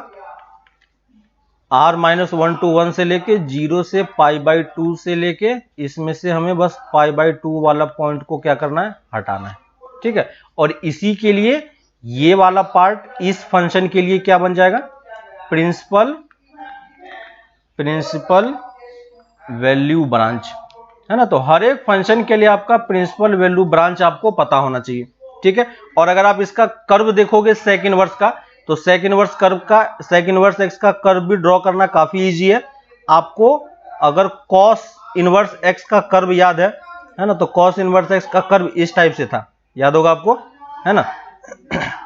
S1: r -1 to 1 से लेके 0 से π/2 से लेके इसमें से हमें बस π/2 वाला पॉइंट को क्या करना है, हटाना है, ठीक है। और इसी के लिए ये वाला पार्ट इस फंक्शन के लिए क्या बन जाएगा, प्रिंसिपल वैल्यू ब्रांच, है ना। तो हर एक फंक्शन के लिए आपका प्रिंसिपल वैल्यू ब्रांच आपको पता होना चाहिए, ठीक है। और अगर आप इसका कर्व देखोगे सेक इनवर्स का, तो सेक इनवर्स एक्स का कर्व भी ड्रॉ करना काफी इजी है आपको। अगर कॉस इनवर्स एक्स का कर्व याद है ना, तो कॉस इनवर्स एक्स का कर्व इस टाइप से था, याद होगा आपको, है ना।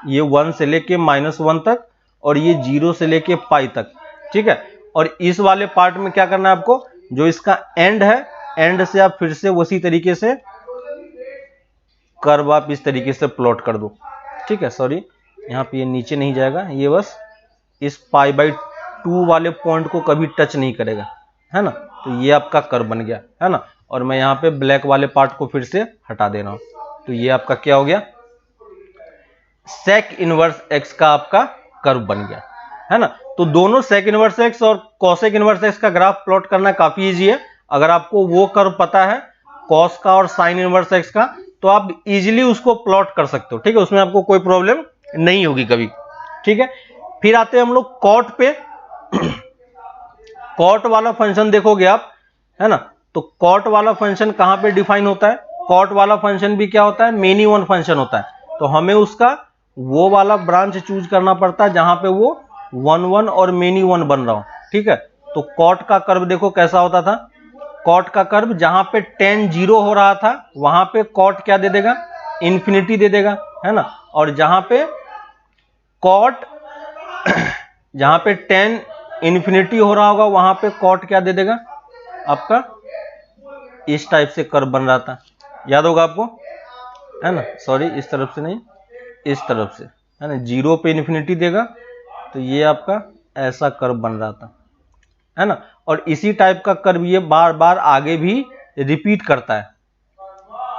S1: ये 1 से लेके -1 तक और ये 0 से लेके π तक, ठीक है। और इस वाले पार्ट में क्या करना है आपको, जो इसका एंड है एंड से आप फिर से उसी तरीके से कर्व आप इस तरीके से प्लॉट कर दो। ठीक है, सॉरी यहाँ पे ये नीचे नहीं जाएगा, ये बस इस π/2 वाले पॉइंट को कभी टच नहीं करेगा, है ना। तो ये आपका कर्व बन गया, है ना। और मैं यहाँ पे ब्लैक वाले पार्ट को फिर से हटा दे रहा हूं, तो ये आपका क्या हो गया, सेक इनवर्स एक्स का आपका कर्व बन गया, है ना। तो दोनों सेक इनवर्स एक्स और कॉसेक इनवर्स एक्स का ग्राफ प्लॉट करना काफी इजी है। अगर आपको वो कर्व पता है कॉस का और साइन इनवर्स एक्स का, तो आप इजीली उसको प्लॉट कर सकते हो। ठीक है, उसमें आपको कोई प्रॉब्लम नहीं होगी कभी। ठीक है, फिर आते हैं हम लोग कॉट पे। कॉट वाला फंक्शन देखोगे आप, है ना। तो कॉट वाला फंक्शन कहां पे डिफाइन होता है, कॉट वाला फंक्शन भी क्या होता है, मेनी वन फंक्शन होता है। तो हमें उसका वो वाला ब्रांच चूज करना पड़ता है जहां पे वो 1 1 और मेनी वन बन रहा हो। ठीक है, तो कॉट का कर्व देखो कैसा होता था, कॉट का कर्व जहां पे tan 0 हो रहा था वहां पे कॉट क्या दे देगा, इन्फिनिटी दे देगा, है ना। और जहां पे कॉट जहां पे tan इन्फिनिटी हो रहा होगा वहां पे कॉट क्या दे देगा, आपका इस टाइप से कर्व बन रहा था, याद होगा आपको, है ना। सॉरी इस तरफ से नहीं, इस तरफ से, है ना। 0 पे इन्फिनिटी देगा तो ये आपका ऐसा कर्व बन रहा था, है ना। और इसी टाइप का कर्व ये बार बार आगे भी रिपीट करता है,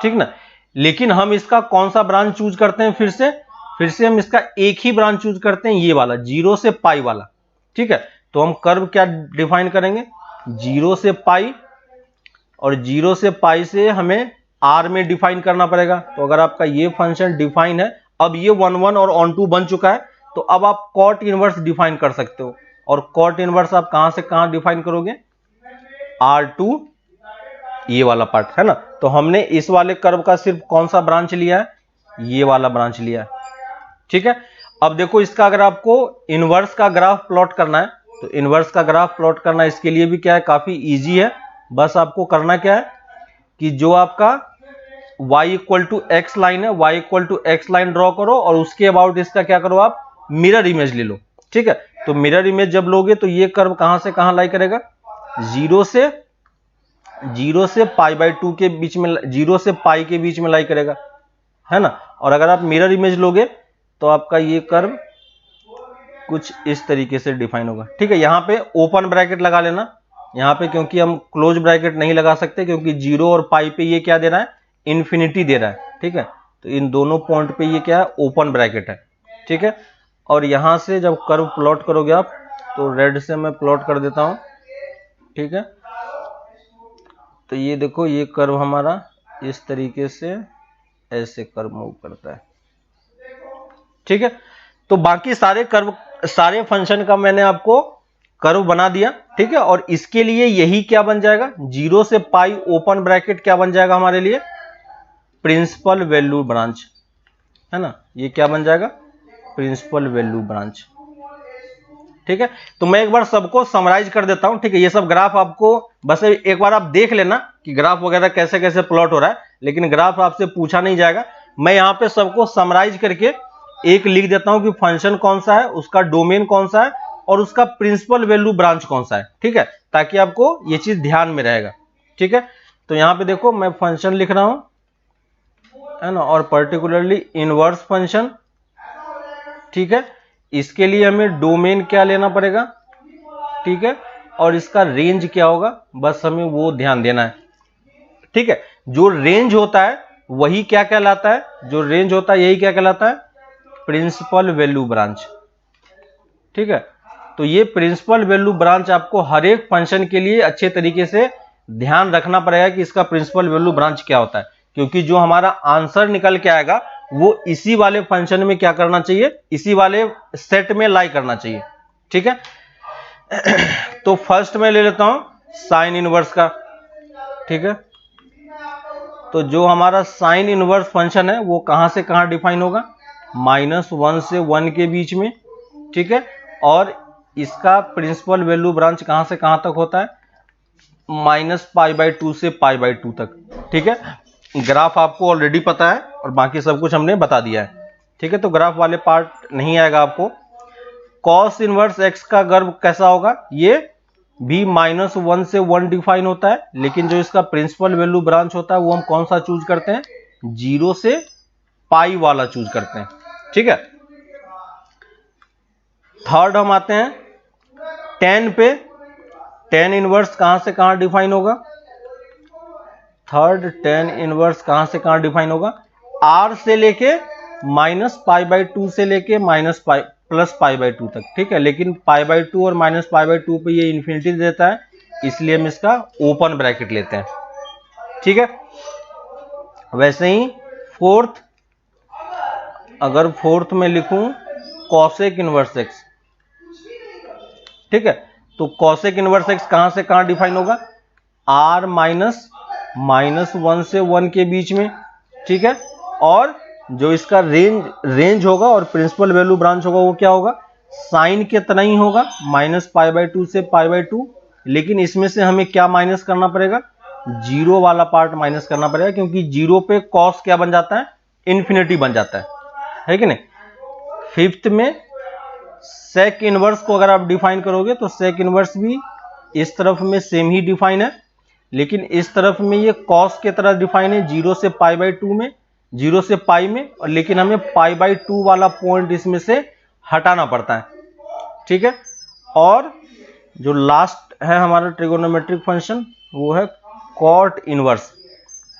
S1: ठीक ना। लेकिन हम इसका कौन सा ब्रांच चूज करते हैं, फिर से हम इसका एक ही ब्रांच चूज करते हैं, ये वाला 0 से पाई वाला। ठीक है, तो हम कर्व क्या डिफाइन करेंगे, 0 से पाई, और 0 से पाई से हमें r में डिफाइन करना पड़ेगा। तो अगर आपका ये फंक्शन डिफाइन है, अब ये 1 1 और on 2 बन चुका है, तो अब आप कॉट इनवर्स डिफाइन कर सकते हो। और कॉट इनवर्स आप कहां से कहां डिफाइन करोगे, R2 ये वाला पार्ट, है ना। तो हमने इस वाले कर्व का सिर्फ कौन सा ब्रांच लिया है, ये वाला ब्रांच लिया है। ठीक है, अब देखो इसका अगर आपको इनवर्स का ग्राफ प्लॉट करना है, तो इनवर्स का ग्राफ प्लॉट करना इसके लिए भी क्या है, काफी इजी है। बस आपको करना क्या है कि जो आपका y = x लाइन है, y = x लाइन ड्रॉ करो, और उसके अबाउट इसका क्या करो, आप मिरर इमेज ले लो। ठीक है, तो मिरर इमेज जब लोगे तो ये कर्व कहां से कहां लाई करेगा, 0 से π/2 के बीच में, 0 से पाई के बीच में लाई करेगा, है ना। और अगर आप मिरर इमेज लोगे तो आपका ये कर्व कुछ इस तरीके से डिफाइन होगा। ठीक है, यहां पे ओपन ब्रैकेट लगा लेना यहां पे, क्योंकि हम क्लोज ब्रैकेट नहीं लगा सकते, क्योंकि 0 और पाई पे ये क्या दे रहा है, इन्फिनिटी दे रहा है। ठीक है, तो इन दोनों पॉइंट पे ये क्या है, ओपन ब्रैकेट है। ठीक है, और यहां से जब कर्व प्लॉट करोगे आप, तो रेड से मैं प्लॉट कर देता हूं। ठीक है, तो ये देखो ये कर्व हमारा इस तरीके से ऐसे कर्व मूव करता है। ठीक है, तो बाकी सारे कर्व, सारे फंक्शन का मैंने आपको कर्व बना दिया। ठीक है, और इसके लिए यही क्या बन जाएगा, 0 से पाई ओपन ब्रैकेट क्या बन जाएगा हमारे लिए, प्रिंसिपल वैल्यू ब्रांच, है ना। ये क्या बन जाएगा, प्रिंसिपल वैल्यू ब्रांच। ठीक है, तो मैं एक बार सबको समराइज कर देता हूं। ठीक है, ये सब ग्राफ आपको बस एक बार आप देख लेना कि ग्राफ वगैरह कैसे कैसे प्लॉट हो रहा है, लेकिन ग्राफ आपसे पूछा नहीं जाएगा। मैं यहां पे सबको समराइज करके एक लिख देता हूं कि फंक्शन कौन सा है, उसका डोमेन कौन सा है, और उसका प्रिंसिपल वैल्यू ब्रांच कौन सा है। ठीक है, ताकि आपको ये चीज ध्यान में रहेगा। ठीक है, तो यहां पे देखो मैं फंक्शन लिख रहा हूं, है ना, और पर्टिकुलरली इनवर्स फंक्शन। ठीक है, इसके लिए हमें डोमेन क्या लेना पड़ेगा, ठीक है, और इसका रेंज क्या होगा, बस हमें वो ध्यान देना है। ठीक है, जो रेंज होता है वही क्या कहलाता है, जो रेंज होता है यही क्या कहलाता है, प्रिंसिपल वैल्यू ब्रांच। ठीक है, तो ये प्रिंसिपल वैल्यू ब्रांच आपको हर एक फंक्शन के लिए अच्छे तरीके से ध्यान रखना पड़ेगा कि इसका प्रिंसिपल वैल्यू ब्रांच क्या होता है, क्योंकि जो हमारा आंसर निकल के आएगा वो इसी वाले फंक्शन में क्या करना चाहिए, इसी वाले सेट में लाई करना चाहिए। ठीक है, तो फर्स्ट में ले लेता हूं साइन इनवर्स का। ठीक है, तो जो हमारा साइन इनवर्स फंक्शन है वो कहां से कहां डिफाइन होगा, -1 से 1 के बीच में। ठीक है, और इसका प्रिंसिपल वैल्यू ब्रांच कहां से कहां तक होता है, -π/2 से π/2 तक। ठीक है, ग्राफ आपको ऑलरेडी पता है और बाकी सब कुछ हमने बता दिया है। ठीक है, तो ग्राफ वाले पार्ट नहीं आएगा आपको। कॉस इनवर्स एक्स का कर्व कैसा होगा, ये भी -1 से 1 डिफाइन होता है, लेकिन जो इसका प्रिंसिपल वैल्यू ब्रांच होता है वो हम कौन सा चूज करते हैं, 0 से पाई वाला चूज करते हैं। ठीक है, थर्ड हम आते हैं 10 पे। 10 इनवर्स कहां से कहां डिफाइन होगा, थर्ड 10 इनवर्स कहां से कहां डिफाइन होगा, r से लेके -π/2 से लेके +π/2 तक। ठीक है, लेकिन π/2 और -π/2 पे ये इंफिनिटी देता है, इसलिए हम इसका ओपन ब्रैकेट लेते हैं। ठीक है, वैसे ही फोर्थ, अगर फोर्थ में लिखूं कॉसेक इनवर्स एक्स, ठीक है, तो कॉसेक इनवर्स एक्स कहां से कहां डिफाइन होगा, r -1 से 1 के बीच में। ठीक है, और जो इसका रेंज होगा और प्रिंसिपल वैल्यू ब्रांच होगा वो क्या होगा, साइन के तरह ही होगा, -π/2 से π/2, लेकिन इसमें से हमें क्या माइनस करना पड़ेगा, 0 वाला पार्ट माइनस करना पड़ेगा, क्योंकि 0 पे कॉस क्या बन जाता है, इन्फिनिटी बन जाता है कि नहीं। फिफ्थ में सेक इनवर्स को अगर आप डिफाइन करोगे तो सेक इनवर्स भी इस तरफ में सेम ही डिफाइन है, लेकिन इस तरफ में ये कॉस के तरह डिफाइन है, 0 से π/2 में, 0 से पाई में, और लेकिन हमें π/2 वाला पॉइंट इसमें से हटाना पड़ता है। ठीक है, और जो लास्ट है हमारा ट्रिगोनोमेट्रिक फंक्शन वो है कॉट इनवर्स,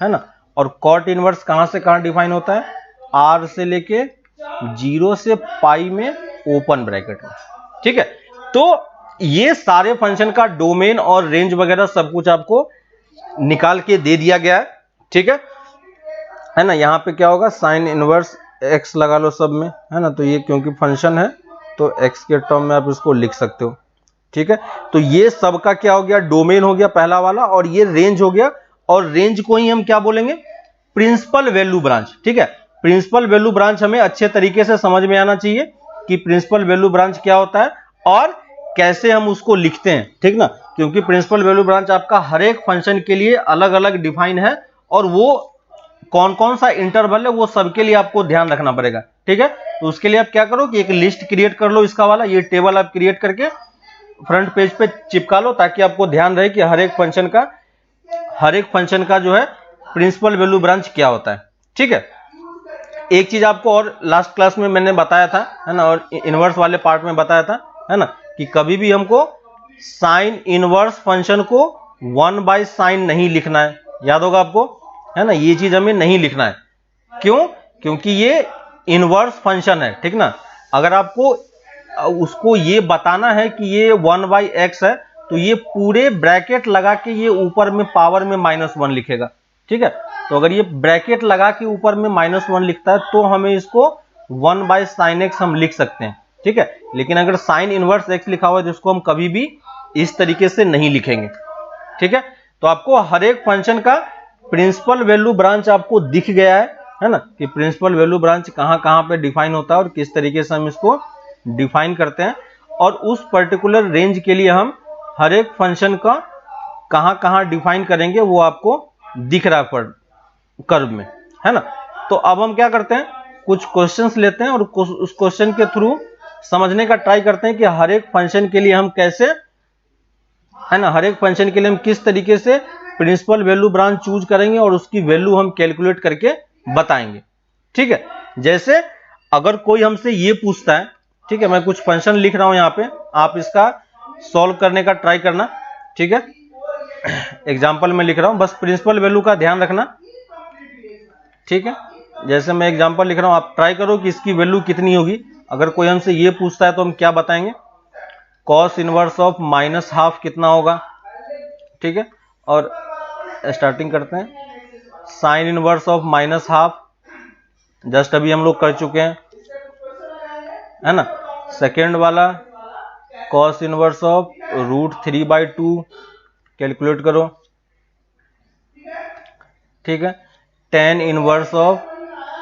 S1: है ना। और कॉट इनवर्स कहां से कहां डिफाइन होता है, r से लेके 0 से पाई में ओपन ब्रैकेट में। ठीक है, तो ये सारे फंक्शन का डोमेन और रेंज वगैरह सब कुछ आपको निकाल के दे दिया गया है। ठीक है ना। यहाँ पे क्या होगा, साइन इनवर्स x लगा लो सब में, है ना। तो ये क्योंकि फंक्शन है तो x के टर्म में आप इसको लिख सकते हो। ठीक है, तो ये सबका क्या हो गया, डोमेन हो गया पहला वाला, और ये रेंज हो गया, और रेंज को ही हम क्या बोलेंगे, प्रिंसिपल वैल्यू ब्रांच। ठीक है, प्रिंसिपल वैल्यू ब्रांच हमें अच्छे तरीके से समझ में आना चाहिए कि प्रिंसिपल वैल्यू ब्रांच क्या होता है और कैसे हम उसको लिखते हैं। ठीक ना, क्योंकि प्रिंसिपल वैल्यू ब्रांच आपका हर एक फंक्शन के लिए अलग अलग डिफाइन है, और वो कौन कौन सा इंटरवल है वो सबके लिए आपको ध्यान रखना पड़ेगा। ठीक है, तो उसके लिए आप क्या करो कि एक लिस्ट क्रिएट कर लो, इसका वाला ये टेबल आप क्रिएट करके फ्रंट पेज पे चिपका लो, ताकि आपको ध्यान रहे कि हर एक फंक्शन का जो है प्रिंसिपल वैल्यू ब्रांच क्या होता है। ठीक है, एक चीज आपको और लास्ट क्लास में मैंने बताया था, है ना, और इनवर्स वाले पार्ट में बताया था, है ना, कि कभी भी हमको साइन इनवर्स फंक्शन को 1/sin नहीं लिखना है। याद होगा आपको, है ना, ये चीज हमें नहीं लिखना है। क्यों, क्योंकि ये इनवर्स फंक्शन है। ठीक ना, अगर आपको उसको ये बताना है कि ये 1/x है, तो ये पूरे ब्रैकेट लगा के ये ऊपर में पावर में -1 लिखेगा। ठीक है, तो अगर ये ब्रैकेट लगा के ऊपर में -1 लिखता है तो हमें इसको 1/sin x हम लिख सकते हैं। ठीक है, लेकिन अगर साइन इनवर्स x लिखा हुआ है तो इसको हम कभी भी इस तरीके से नहीं लिखेंगे। ठीक है, तो आपको हर एक फंक्शन का प्रिंसिपल वैल्यू ब्रांच आपको दिख गया है ना, कि प्रिंसिपल वैल्यू ब्रांच कहां कहां पे डिफाइन होता है और किस तरीके से हम इसको डिफाइन करते हैं, और उस पर्टिकुलर रेंज के लिए हम हर एक फंक्शन का कहां कहां डिफाइन करेंगे वो आपको दिख रहा है कर्व में, है ना। तो अब हम क्या करते हैं, कुछ क्वेश्चंस लेते हैं और उस क्वेश्चन के थ्रू समझने का ट्राई करते हैं कि हर एक फंक्शन के लिए हम कैसे, है ना, हर एक फंक्शन के लिए हम किस तरीके से प्रिंसिपल वैल्यू ब्रांच चूज करेंगे और उसकी वैल्यू हम कैलकुलेट करके बताएंगे। ठीक है, जैसे अगर कोई हमसे ये पूछता है, ठीक है, मैं कुछ फंक्शन लिख रहा हूं यहां पे, आप इसका सॉल्व करने का ट्राई करना। ठीक है, एग्जाम्पल में लिख रहा हूं, बस प्रिंसिपल वैल्यू का ध्यान रखना। ठीक है, जैसे मैं एग्जाम्पल लिख रहा हूं, आप ट्राई करो कि इसकी वैल्यू कितनी होगी। अगर कोई हमसे ये पूछता है तो हम क्या बताएंगे, कॉस इनवर्स ऑफ -12 कितना होगा। ठीक है, और स्टार्टिंग करते हैं, साइन इनवर्स ऑफ -12 जस्ट अभी हम लोग कर चुके हैं, है ना। सेकेंड वाला कॉस इनवर्स ऑफ √3/2 कैलकुलेट करो। ठीक है, tan इनवर्स ऑफ,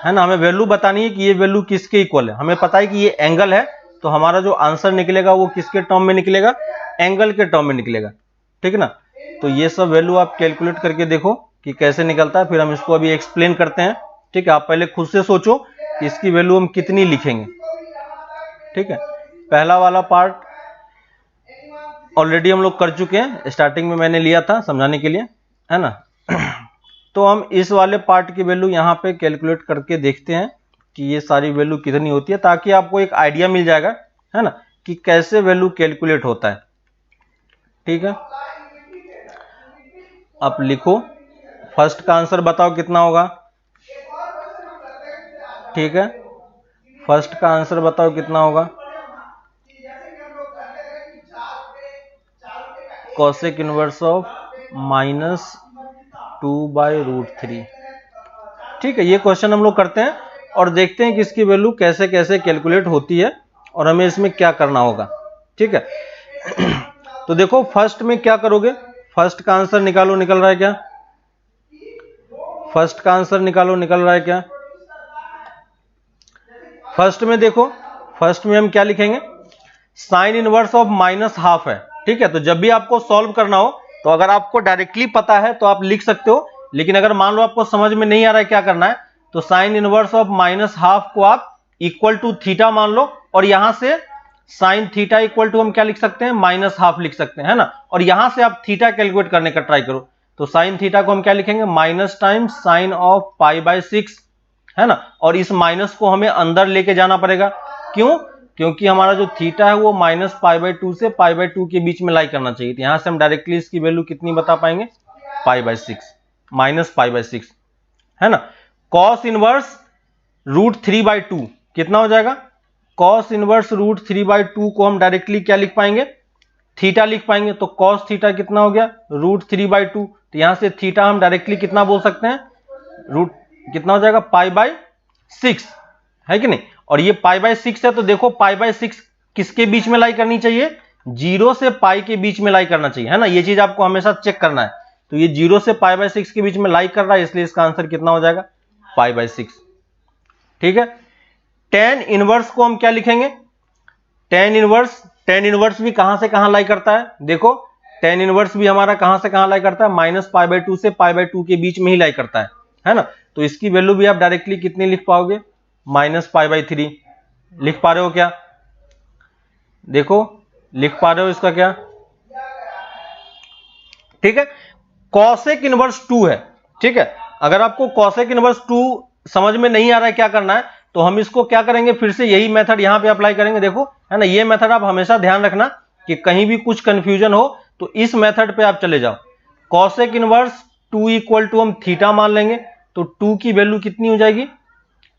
S1: है ना, हमें वैल्यू बतानी है कि ये वैल्यू किसके इक्वल है। हमें पता है कि ये एंगल है, तो हमारा जो आंसर निकलेगा वो किसके टर्म में निकलेगा, एंगल के टर्म में निकलेगा। ठीक है ना, तो ये सब वैल्यू आप कैलकुलेट करके देखो कि कैसे निकलता है, फिर हम इसको अभी एक्सप्लेन करते हैं। ठीक है, आप पहले खुद से सोचो कि इसकी वैल्यू हम कितनी लिखेंगे। ठीक है, पहला वाला पार्ट ऑलरेडी हम लोग कर चुके हैं, स्टार्टिंग में मैंने लिया था समझाने के लिए, है ना। तो हम इस वाले पार्ट की वैल्यू यहाँ पे कैलकुलेट करके देखते हैं कि ये सारी वैल्यू कितनी होती है, ताकि आपको एक आइडिया मिल जाएगा, है ना, कि कैसे वैल्यू कैलकुलेट होता है। ठीक है, आप लिखो, फर्स्ट का आंसर बताओ कितना होगा। ठीक है, फर्स्ट का आंसर बताओ कितना होगा। Cosec inverse of -2/√3। ठीक है, ये क्वेश्चन हम लोग करते हैं और देखते हैं कि इसकी वैल्यू कैसे कैसे कैलकुलेट होती है और हमें इसमें क्या करना होगा। ठीक है, तो देखो फर्स्ट में क्या करोगे, फर्स्ट का आंसर निकालो, निकल रहा है क्या? फर्स्ट का आंसर निकालो, निकल रहा है क्या? फर्स्ट में देखो, फर्स्ट में हम क्या लिखेंगे, साइन इनवर्स ऑफ -½ है। ठीक है, तो जब भी आपको सॉल्व करना हो, तो अगर आपको डायरेक्टली पता है तो आप लिख सकते हो, लेकिन अगर मान लो आपको समझ में नहीं आ रहा है क्या करना है, तो साइन इनवर्स ऑफ -½ को आप इक्वल टू थीटा मान लो, और यहां से साइन थीटा इक्वल टू हम क्या लिख सकते हैं, -½ लिख सकते हैं, है ना। और यहां से आप थीटा कैलकुलेट करने का ट्राई करो, तो साइन थीटा को हम क्या लिखेंगे, माइनस टाइम्स साइन ऑफ π/6, है ना। और इस माइनस को हमें अंदर लेके जाना पड़ेगा, क्यों? क्योंकि हमारा जो थीटा है वो -π/2 से π/2 के बीच में लाई करना चाहिए। यहां से हम डायरेक्टली इसकी वैल्यू कितनी बता पाएंगे, π/6, -π/6, है ना। कॉस इनवर्स √3/2 कितना हो जाएगा, कॉस इनवर्स √3/2 को हम डायरेक्टली क्या लिख पाएंगे, थीटा लिख पाएंगे। तो कॉस थीटा कितना हो गया, √3/2। तो यहां से थीटा हम डायरेक्टली कितना बोल सकते हैं, रूट कितना हो जाएगा, π/6, है कि नहीं। और ये π/6 है, तो देखो π/6 किसके बीच में लाई करनी चाहिए, 0 से π के बीच में लाई करना चाहिए, है ना। ये चीज आपको हमेशा चेक करना है। तो ये 0 से π/6 के बीच में लाई कर रहा है, इसलिए इसका आंसर कितना हो जाएगा, π/6। ठीक है, tan इनवर्स को हम क्या लिखेंगे, tan इनवर्स भी कहां से कहां लाई करता है, देखो tan इनवर्स भी हमारा कहां से कहां लाई करता है, -π/2 से π/2 के बीच में ही लाई करता है ना। तो इसकी वैल्यू भी आप डायरेक्टली कितनी लिख पाओगे, -π/3 लिख पा रहे हो क्या, देखो लिख पा रहे हो इसका क्या। ठीक है, कॉसेक इनवर्स 2 है। ठीक है, अगर आपको कॉसेक इनवर्स 2 समझ में नहीं आ रहा है क्या करना है, तो हम इसको क्या करेंगे, फिर से यही मेथड यहां पे अप्लाई करेंगे। देखो, है ना, ये मेथड आप हमेशा ध्यान रखना कि कहीं भी कुछ कंफ्यूजन हो तो इस मेथड पे आप चले जाओ। कॉसेक इनवर्स 2 इक्वल टू हम थीटा मान लेंगे, तो 2 की वैल्यू कितनी हो जाएगी,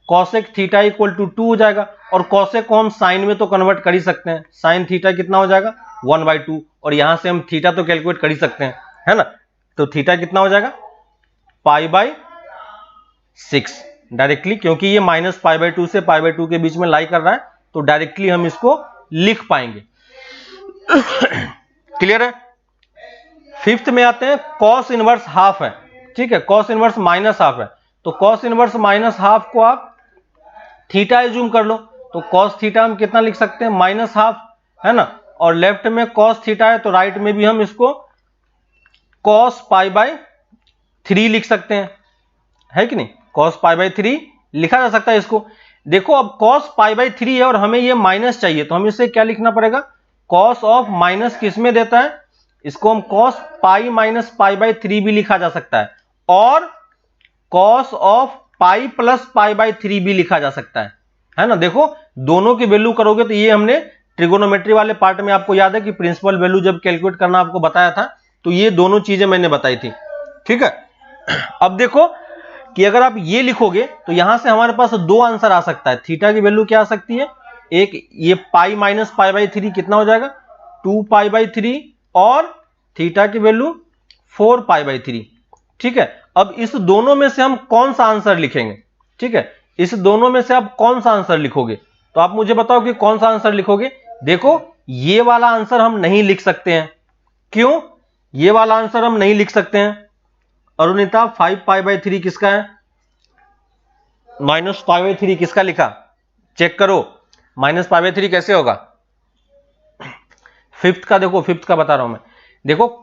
S1: कॉसेक थीटा इक्वल टू 2 हो जाएगा। और कॉसेक को हम साइन में तो कन्वर्ट कर ही सकते हैं, साइन थीटा कितना हो जाएगा, 1/2। और यहां से हम थीटा तो कैलकुलेट कर ही सकते हैं, है ना। तो थीटा कितना हो जाएगा, π/6 डायरेक्टली, क्योंकि ये -π/2 से π/2 के बीच में लाई कर रहा है, तो डायरेक्टली हम इसको लिख पाएंगे। क्लियर है। फिफ्थ में आते हैं, कॉस इनवर्स ½ है। ठीक है, कॉस इनवर्स -½ है, तो कॉस इनवर्स -½ को आप थीटा एज्यूम कर लो, तो कॉस थीटा हम कितना लिख सकते हैं, -½ है ना। और लेफ्ट में कॉस थीटा है, तो राइट में भी हम इसको कॉस π/3 लिख सकते हैं, है कि नहीं। कॉस π/3 लिखा जा सकता है इसको। देखो अब कॉस π/3 है और हमें ये माइनस चाहिए, तो हमें इसे क्या लिखना पड़ेगा, कॉस ऑफ माइनस किस में देता है, इसको हम कॉस π - π/3 भी लिखा जा सकता है, और कॉस ऑफ π + π/3 भी लिखा जा सकता है ना। देखो दोनों की वैल्यू करोगे तो ये हमने ट्रिगोनोमेट्री वाले पार्ट में, आपको याद है कि प्रिंसिपल वैल्यू जब कैलकुलेट करना आपको बताया था, तो ये दोनों चीजें मैंने बताई थी। ठीक है, अब देखो कि अगर आप ये लिखोगे तो यहां से हमारे पास दो आंसर आ सकता है। थीटा की वैल्यू क्या आ सकती है, एक ये π - π/3 कितना हो जाएगा, 2π/3, और थीटा की वैल्यू 4π/3। ठीक है, अब इस दोनों में से हम कौन सा आंसर लिखेंगे, ठीक है, इस दोनों में से आप कौन सा आंसर लिखोगे, तो आप मुझे बताओ कि कौन सा आंसर लिखोगे। देखो ये वाला आंसर हम नहीं लिख सकते हैं, क्यों, ये वाला आंसर हम नहीं लिख सकते हैं अरुणिता। 5π/3 किसका है, -π/3 किसका लिखा, चेक करो, -π/3 कैसे होगा। फिफ्थ का देखो, फिफ्थ का बता रहा हूं मैं, देखो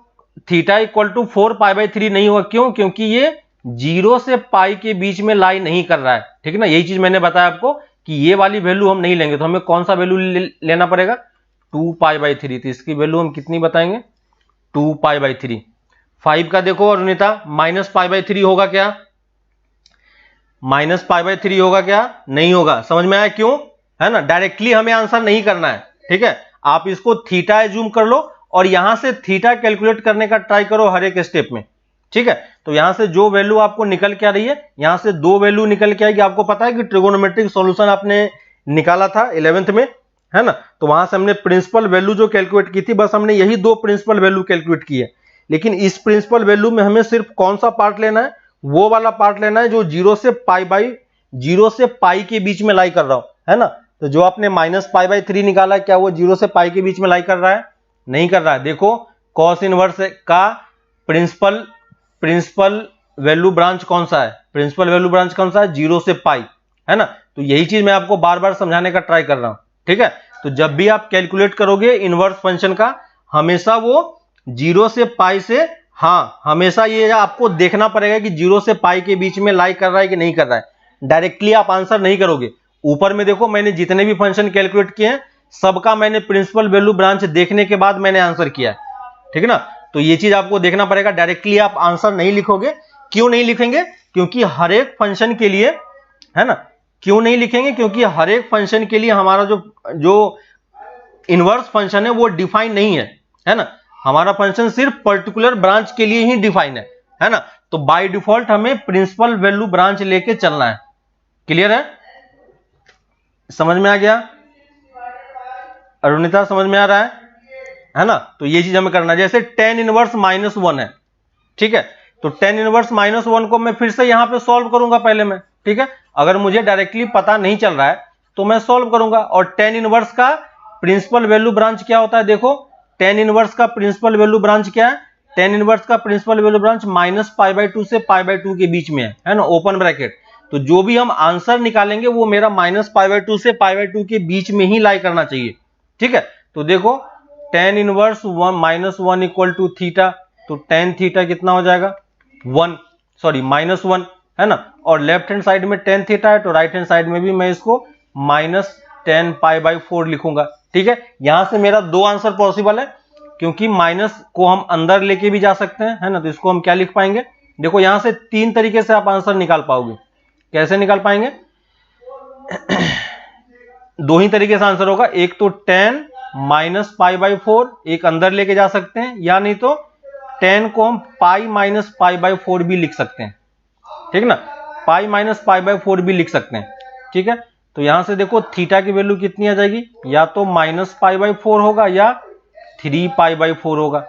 S1: थीटा इक्वल टू 4π/3 नहीं होगा, क्यों, क्योंकि ये 0 से π के बीच में लाई नहीं कर रहा है। ठीक है ना, यही चीज मैंने बताया आपको कि ये वाली वैल्यू हम नहीं लेंगे, तो हमें कौन सा वैल्यू लेना पड़ेगा, 2π/3, तो इसकी वैल्यू हम कितनी बताएंगे, 2π/3। 5 का देखो अरुणिता, -π/3 होगा क्या, -π/3 होगा क्या, नहीं होगा। समझ में आया क्यों, है ना, डायरेक्टली हमें आंसर नहीं करना है, ठीक है। आप इसको थीटा एज्यूम कर लो और यहां से थीटा कैलकुलेट करने का ट्राई करो हर एक स्टेप में, ठीक है। तो यहां से जो वैल्यू आपको निकल के आ रही है, यहां से 2 वैल्यू निकल के आएगी। आपको पता है कि ट्रिगोनोमेट्रिक सॉल्यूशन आपने निकाला था 11th में, है ना, तो वहां से हमने प्रिंसिपल वैल्यू जो कैलकुलेट की थी, बस हमने यही 2 प्रिंसिपल वैल्यू कैलकुलेट की है। लेकिन इस प्रिंसिपल वैल्यू में हमें सिर्फ कौन सा पार्ट लेना है, वो वाला पार्ट लेना है जो 0 से पाई के बीच में लाई कर रहा हूं, है ना। तो जो आपने -π/3 निकाला, क्या वो 0 से पाई के बीच में लाई कर रहा है, नहीं कर रहा है। देखो कॉस इनवर्स का प्रिंसिपल वैल्यू ब्रांच कौन सा है, प्रिंसिपल वैल्यू ब्रांच कौन सा है, 0 से पाई, है ना। तो यही चीज मैं आपको बार बार समझाने का ट्राई कर रहा हूं, ठीक है। तो जब भी आप कैलकुलेट करोगे इनवर्स फंक्शन का, हमेशा वो 0 से पाई से, हाँ, हमेशा ये आपको देखना पड़ेगा कि 0 से पाई के बीच में लाई कर रहा है कि नहीं कर रहा है। डायरेक्टली आप आंसर नहीं करोगे। ऊपर में देखो मैंने जितने भी फंक्शन कैलकुलेट किए हैं, सबका मैंने प्रिंसिपल वैल्यू ब्रांच देखने के बाद मैंने आंसर किया, ठीक है ना। तो ये चीज आपको देखना पड़ेगा, डायरेक्टली आप आंसर नहीं लिखोगे। क्यों नहीं लिखेंगे, क्योंकि हर एक फंक्शन के लिए, है ना, क्यों नहीं लिखेंगे, क्योंकि हर एक फंक्शन के लिए हमारा जो इनवर्स फंक्शन है वो डिफाइन नहीं है ना। हमारा फंक्शन सिर्फ पर्टिकुलर ब्रांच के लिए ही डिफाइन है ना। तो बाय डिफॉल्ट हमें प्रिंसिपल वैल्यू ब्रांच लेके चलना है। क्लियर है, समझ में आ गया अरुणिता, समझ में आ रहा है ना। तो ये चीज हमें करना है। जैसे tan इनवर्स -1 है, ठीक है, तो tan इनवर्स -1 को मैं फिर से यहां पे सॉल्व करूंगा पहले मैं, ठीक है। अगर मुझे डायरेक्टली पता नहीं चल रहा है तो मैं सॉल्व करूंगा। और tan इनवर्स का प्रिंसिपल वैल्यू ब्रांच क्या होता है, देखो tan इनवर्स का प्रिंसिपल वैल्यू ब्रांच क्या है, tan इनवर्स का प्रिंसिपल वैल्यू ब्रांच -π/2 से π/2 के बीच में है ना, ओपन ब्रैकेट। तो जो भी हम आंसर निकालेंगे वो मेरा -π/2 से π/2 के बीच में ही लाई करना चाहिए, ठीक है। तो देखो tan inverse -1 equal to theta, तो tan थीटा कितना हो जाएगा, -1, है ना। और लेफ्ट हैंड साइड में tan थीटा है, तो राइट हैंड साइड में भी मैं इसको -10π/4 लिखूंगा, ठीक है। यहां से मेरा 2 आंसर पॉसिबल है, क्योंकि माइनस को हम अंदर लेके भी जा सकते हैं, है ना। तो इसको हम क्या लिख पाएंगे, देखो यहां से 3 तरीके से आप आंसर निकाल पाओगे। कैसे निकाल पाएंगे, 2 ही तरीके से आंसर होगा। एक तो tan -π/4 एक अंदर लेके जा सकते हैं, या नहीं तो tan को हम π-π/4 भी लिख सकते हैं, ठीक ना, π-π/4 भी लिख सकते हैं, ठीक है। तो यहां से देखो थीटा की वैल्यू कितनी आ जाएगी, या तो -π/4 होगा या 3π/4 होगा,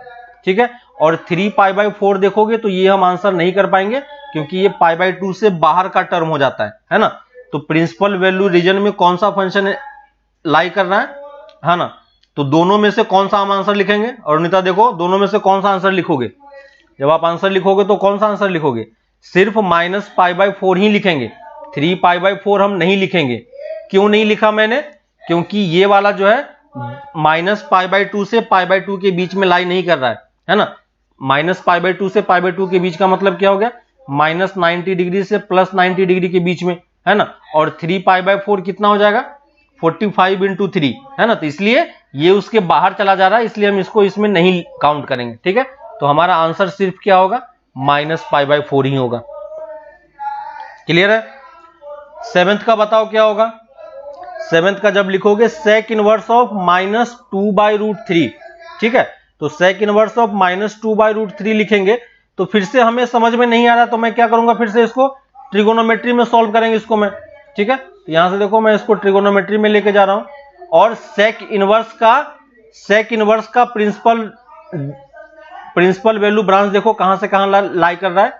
S1: ठीक है। और 3π/4 देखोगे तो ये हम आंसर नहीं कर पाएंगे, क्योंकि ये π/2 से बाहर का टर्म हो जाता है ना। तो प्रिंसिपल वैल्यू रीजन में कौन सा फंक्शन लाई कर रहा है ना। तो दोनों में से कौन सा हम आंसर लिखेंगे, और अरुणिता देखो दोनों में से कौन सा आंसर लिखोगे। जब आप आंसर लिखोगे तो कौन सा आंसर लिखोगे, सिर्फ -π/4 ही लिखेंगे, 3π/4 हम नहीं लिखेंगे। क्यों नहीं लिखा मैंने, क्योंकि ये वाला जो है -π/2 से π/2 के बीच में लाई नहीं कर रहा है ना। -π/2 से π/2 के बीच का मतलब क्या हो गया, -90 डिग्री से +90 डिग्री के बीच में, है ना। और 3π/4 कितना हो जाएगा, 45 × 3, है ना। तो इसलिए ये उसके बाहर चला जा रहा है, इसलिए हम इसको इसमें नहीं काउंट करेंगे, ठीक है। तो हमारा आंसर सिर्फ क्या होगा, -π/4 ही होगा। क्लियर है। 7th का बताओ क्या होगा। 7th का जब लिखोगे sec इनवर्स ऑफ -2/√3, ठीक है। तो sec इनवर्स ऑफ -2/√3 लिखेंगे, तो फिर से हमें समझ में नहीं आ रहा, तो मैं क्या करूंगा, फिर से इसको ट्रिगोनोमेट्री में सॉल्व करेंगे इसको मैं, ठीक है। तो यहां से देखो मैं इसको ट्रिगोनोमेट्री में लेके जा रहा हूं, और sec इनवर्स का प्रिंसिपल वैल्यू ब्रांच देखो कहां से कहां लाई कर रहा है,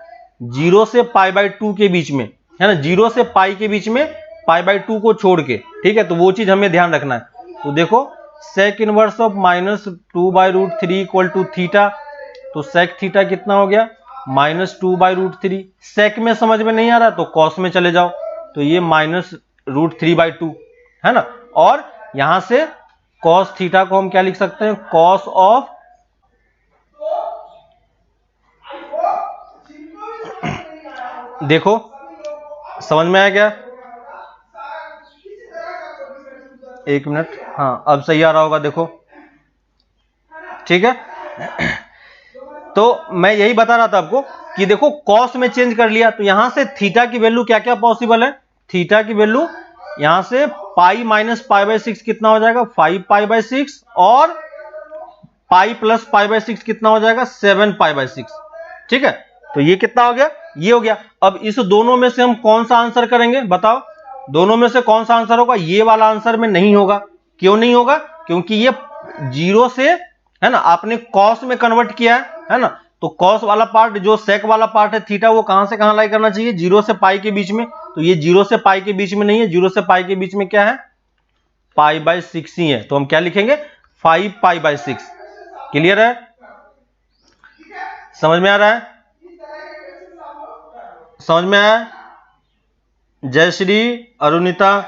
S1: 0 से π/2 के बीच में, है ना, 0 से पाई के बीच में, π/2 को छोड़ के, ठीक है। तो वो चीज हमें ध्यान रखना है। तो देखो sec inverse of -2/√3 equal to theta, तो sec थीटा कितना हो गया, -2/√3। sec में समझ में नहीं आ रहा तो cos में चले जाओ, तो ये -√3/2, है ना। और यहां से cos थीटा को हम क्या लिख सकते हैं, cos ऑफ देखो समझ में आया क्या, 1 मिनट, हाँ अब सही आ रहा होगा। देखो ठीक है। तो मैं यही बता रहा था आपको कि देखो कॉस में चेंज कर लिया, तो यहां से थीटा की वैल्यू क्या क्या पॉसिबल है, थीटा की वैल्यू यहां से पाई माइनस पाई बाई 6 कितना हो जाएगा, 5 पाई बाई 6, और पाई प्लस पाई बाई 6 कितना हो जाएगा, 7 पाई बाई 6। ठीक है, तो ये कितना हो गया, ये हो गया। अब इस दोनों में से हम कौन सा आंसर करेंगे बताओ, दोनों में से कौन सा आंसर होगा, ये वाला आंसर में नहीं होगा। क्यों नहीं होगा, क्योंकि ये 0 से है ना, आपने कॉस में कन्वर्ट किया है ना, तो कॉस वाला पार्ट जो सेक वाला पार्ट है थीटा, वो कहां से कहां लाई करना चाहिए, 0 से पाई के बीच में। तो ये 0 से पाई के बीच में नहीं है, 0 से पाई के बीच में क्या है, पाई बाई 6 ही है। तो हम क्या लिखेंगे, 5 पाई बाई 6। क्लियर है, समझ में आ रहा है, समझ में आया, जयश्री, अरुणिता,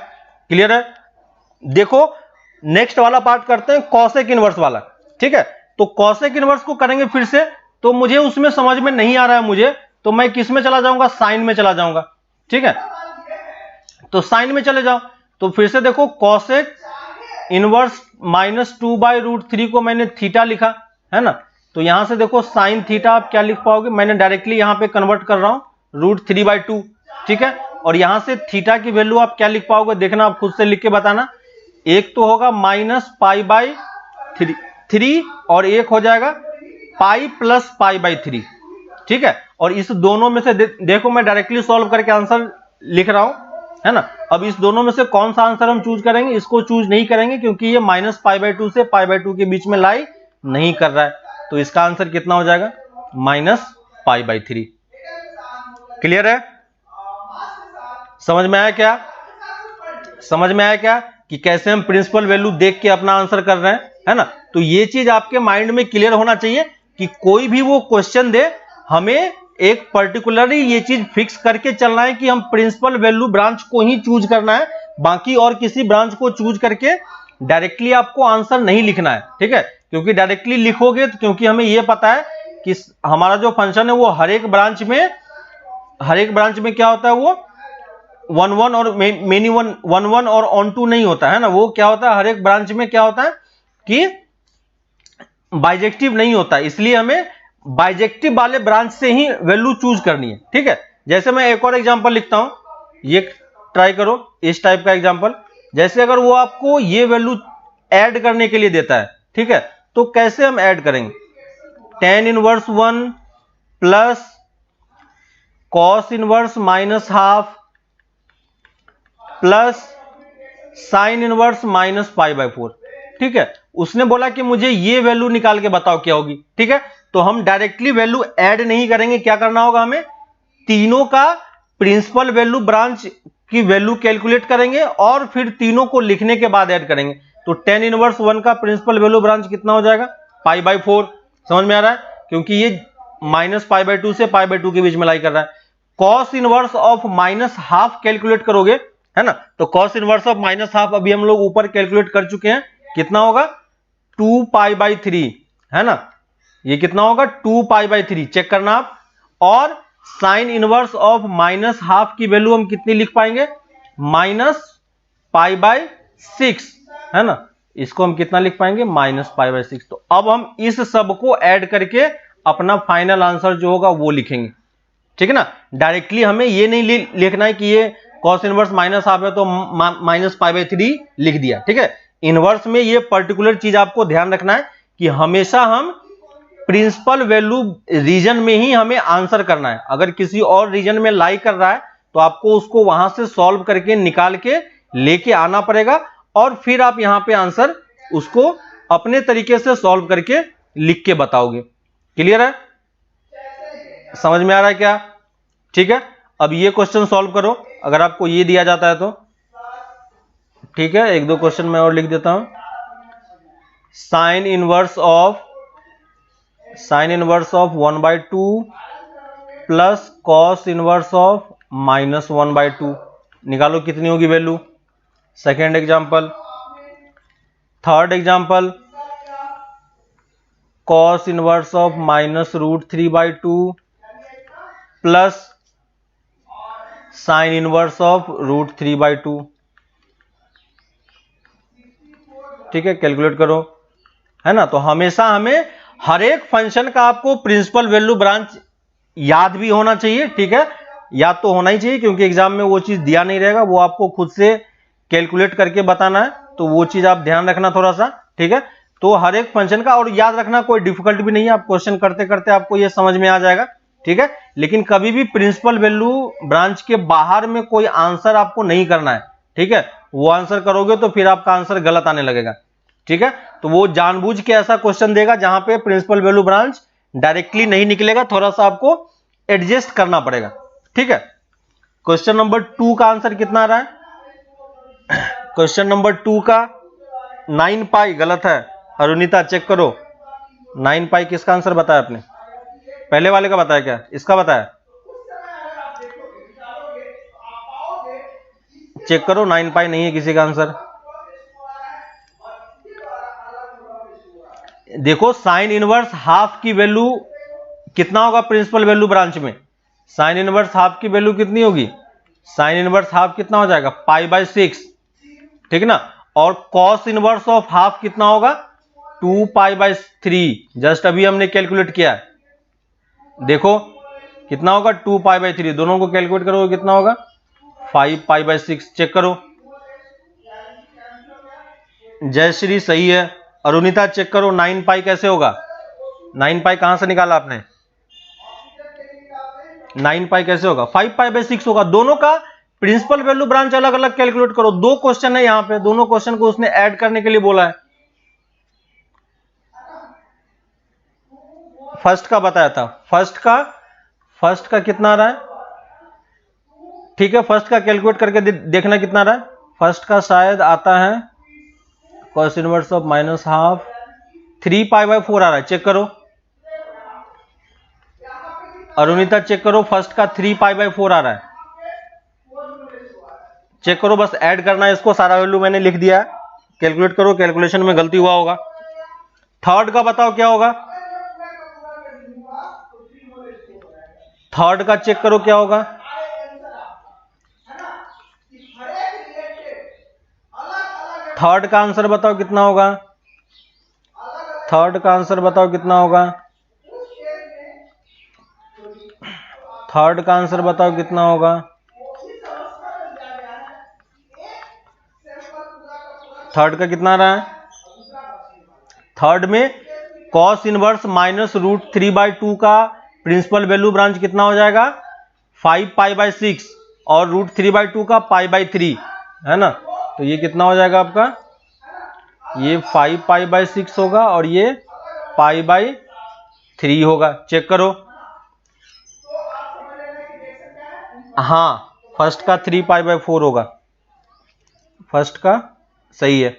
S1: क्लियर है। देखो नेक्स्ट वाला पार्ट करते हैं कॉसेक इनवर्स वाला। ठीक है, तो कॉसेक इनवर्स को करेंगे फिर से, तो मुझे उसमें समझ में नहीं आ रहा है मुझे, तो मैं किस में चला जाऊंगा, साइन में चला जाऊंगा। ठीक है, तो साइन में चले जाओ, तो फिर से देखो कॉसेक इनवर्स -2/√3 को मैंने थीटा लिखा है ना, तो यहां से देखो साइन थीटा आप क्या लिख पाओगे, मैंने डायरेक्टली यहां पे कन्वर्ट कर रहा हूं √3/2। ठीक है, और यहां से थीटा की वैल्यू आप क्या लिख पाओगे, देखना आप खुद से लिख के बताना। एक तो होगा -π/3 और एक हो जाएगा पाई प्लस π/3। ठीक है, और इस दोनों में से देखो मैं डायरेक्टली सॉल्व करके आंसर लिख रहा हूं, है ना। अब इस दोनों में से कौन सा आंसर हम चूज करेंगे, इसको चूज नहीं करेंगे क्योंकि ये -π/2 से π/2 के बीच में लाई नहीं कर रहा है, तो इसका आंसर कितना हो जाएगा, -π/3। क्लियर है, समझ में आया क्या, समझ में आया क्या कि कैसे हम प्रिंसिपल वैल्यू देख के अपना आंसर कर रहे हैं, है ना। तो ये चीज आपके माइंड में क्लियर होना चाहिए कि कोई भी वो क्वेश्चन दे, हमें एक पर्टिकुलरली ये चीज फिक्स करके चलना है कि हम प्रिंसिपल वैल्यू ब्रांच को ही चूज करना है, बाकी और किसी ब्रांच को चूज करके डायरेक्टली आपको आंसर नहीं लिखना है। ठीक है, क्योंकि डायरेक्टली लिखोगे तो, क्योंकि हमें यह पता है कि हमारा जो फंक्शन है वो हर एक ब्रांच में क्या होता है, वो 1 1 और मेनी 1 1 और ऑन टू नहीं होता है ना, वो क्या होता है हर एक ब्रांच में क्या होता है कि बाइजेक्टिव नहीं होता, इसलिए हमें बाइजेक्टिव वाले ब्रांच से ही वैल्यू चूज करनी है। ठीक है, जैसे मैं एक और एग्जांपल लिखता हूं, ये ट्राई करो इस टाइप का एग्जांपल। जैसे अगर वो आपको ये वैल्यू ऐड करने के लिए देता है, ठीक है, तो कैसे हम ऐड करेंगे, tan 1 plus cos 1 -½ plus sin 1 -π/4। ठीक है, उसने बोला कि मुझे ये वैल्यू निकाल के बताओ क्या होगी। ठीक है, तो हम डायरेक्टली वैल्यू ऐड नहीं करेंगे, क्या करना होगा, हमें तीनों का प्रिंसिपल वैल्यू ब्रांच की वैल्यू कैलकुलेट करेंगे और फिर तीनों को लिखने के बाद ऐड करेंगे। तो tan 1 का प्रिंसिपल वैल्यू ब्रांच कितना हो जाएगा, π/4। समझ में आ रहा है, क्योंकि ये -π/2 से π/2 के बीच में लाई कर रहा है। cos 1 ऑफ -½ कैलकुलेट करोगे, है ना, तो cos 1 ऑफ -½ अभी हम लोग ऊपर कैलकुलेट कर चुके हैं, कितना होगा 2π/3, है ना, ये कितना होगा 2π/3, चेक करना आप। और sin 1 ऑफ -½ की वैल्यू हम कितनी लिख पाएंगे, -π/6, है ना, इसको हम कितना लिख पाएंगे, -π/6। तो अब हम इस सब को ऐड करके अपना फाइनल आंसर जो होगा वो लिखेंगे। ठीक है ना, डायरेक्टली हमें ये नहीं लिखना है कि ये cos 1 -½ है तो -π/3 लिख दिया। ठीक है, इनवर्स में ये पर्टिकुलर चीज आपको ध्यान रखना है कि हमेशा हम प्रिंसिपल वैल्यू रीजन में ही हमें आंसर करना है। अगर किसी और रीजन में लाई कर रहा है तो आपको उसको वहां से सॉल्व करके निकाल के लेके आना पड़ेगा, और फिर आप यहां पे आंसर उसको अपने तरीके से सॉल्व करके लिख के बताओगे। क्लियर है, समझ में आ रहा है क्या। ठीक है, अब ये क्वेश्चन सॉल्व करो, अगर आपको ये दिया जाता है तो। ठीक है, एक दो क्वेश्चन मैं और लिख देता हूं। Sine inverse of 1/2 plus cos 1 of -1/2, निकालो कितनी होगी value. Second example. Third example, cos 1 of -√3/2 plus sin 1 of √3/2। ठीक है, कैलकुलेट करो। है ना। तो हमेशा हमें हर एक फंक्शन का आपको प्रिंसिपल वैल्यू ब्रांच याद भी होना चाहिए, ठीक है, याद तो होना ही चाहिए, क्योंकि एग्जाम में वो चीज दिया नहीं रहेगा, वो आपको खुद से कैलकुलेट करके बताना है, तो वो चीज आप ध्यान रखना थोड़ा सा, ठीक है। तो हर एक फंक्शन का, और याद रखना कोई डिफिकल्ट भी नहीं है, आप क्वेश्चन करते करते आपको ये समझ में आ जाएगा, ठीक है। लेकिन कभी भी प्रिंसिपल वैल्यू ब्रांच के बाहर में कोई आंसर आपको नहीं करना है, ठीक है। वो आंसर करोगे तो फिर आपका आंसर गलत आने लगेगा, ठीक है। तो वो जानबूझ के ऐसा क्वेश्चन देगा जहां पे प्रिंसिपल वैल्यू ब्रांच डायरेक्टली नहीं निकलेगा, थोड़ा सा आपको एडजस्ट करना पड़ेगा, ठीक है। क्वेश्चन नंबर 2 का आंसर कितना आ रहा है? क्वेश्चन नंबर 2 का 9 पाई गलत है। अरुणिता चेक करो, 9 पाई किसका आंसर बताया आपने? पहले वाले का बताया क्या? इसका बताया? चेक करो, 9 पाई नहीं है किसी का आंसर। देखो साइन इनवर्स हाफ की वैल्यू कितना होगा प्रिंसिपल वैल्यू ब्रांच में? साइन इनवर्स हाफ की वैल्यू कितनी होगी? साइन इनवर्स हाफ कितना हो जाएगा? π/6, ठीक है ना। और कॉस इनवर्स ऑफ हाफ कितना होगा? 2π/3। जस्ट अभी हमने कैलकुलेट किया है, देखो कितना होगा? 2π/3। दोनों को कैलकुलेट करोगे कितना होगा? 5π/6। चेक करो, जयश्री सही है। अरुणिता चेक करो, 9 पाई कैसे होगा? 9 पाई कहां से निकाला आपने? 9 पाई कैसे होगा? 5π/6 होगा। दोनों का प्रिंसिपल वैल्यू ब्रांच अलग अलग कैलकुलेट करो। 2 क्वेश्चन है यहां पे, दोनों क्वेश्चन को उसने ऐड करने के लिए बोला है। फर्स्ट का बताया था, फर्स्ट का कितना आ रहा है? ठीक है, फर्स्ट का कैलकुलेट करके देखना कितना आ रहा है। फर्स्ट का शायद आता है cos इनवर्स ऑफ -12 3π/4 आ रहा है। चेक करो अरुणिता, चेक करो, फर्स्ट का 3π/4 आ रहा है। चेक करो, बस ऐड करना है इसको, सारा वैल्यू मैंने लिख दिया है, कैलकुलेट करो, कैलकुलेशन में गलती हुआ होगा। थर्ड का बताओ क्या होगा? थर्ड का चेक करो क्या होगा? थर्ड का आंसर बताओ कितना होगा? थर्ड का आंसर बताओ कितना होगा? थर्ड का आंसर बताओ कितना होगा? थर्ड का कितना आ रहा है? थर्ड में cos इनवर्स -√3/2 का प्रिंसिपल वैल्यू ब्रांच कितना हो जाएगा? 5π/6 और √3/2 का π/3 है ना। तो ये कितना हो जाएगा आपका? ये 5π/6 होगा और ये π/3 होगा। चेक करो, हाँ फर्स्ट का 3π/4 होगा, फर्स्ट का सही है।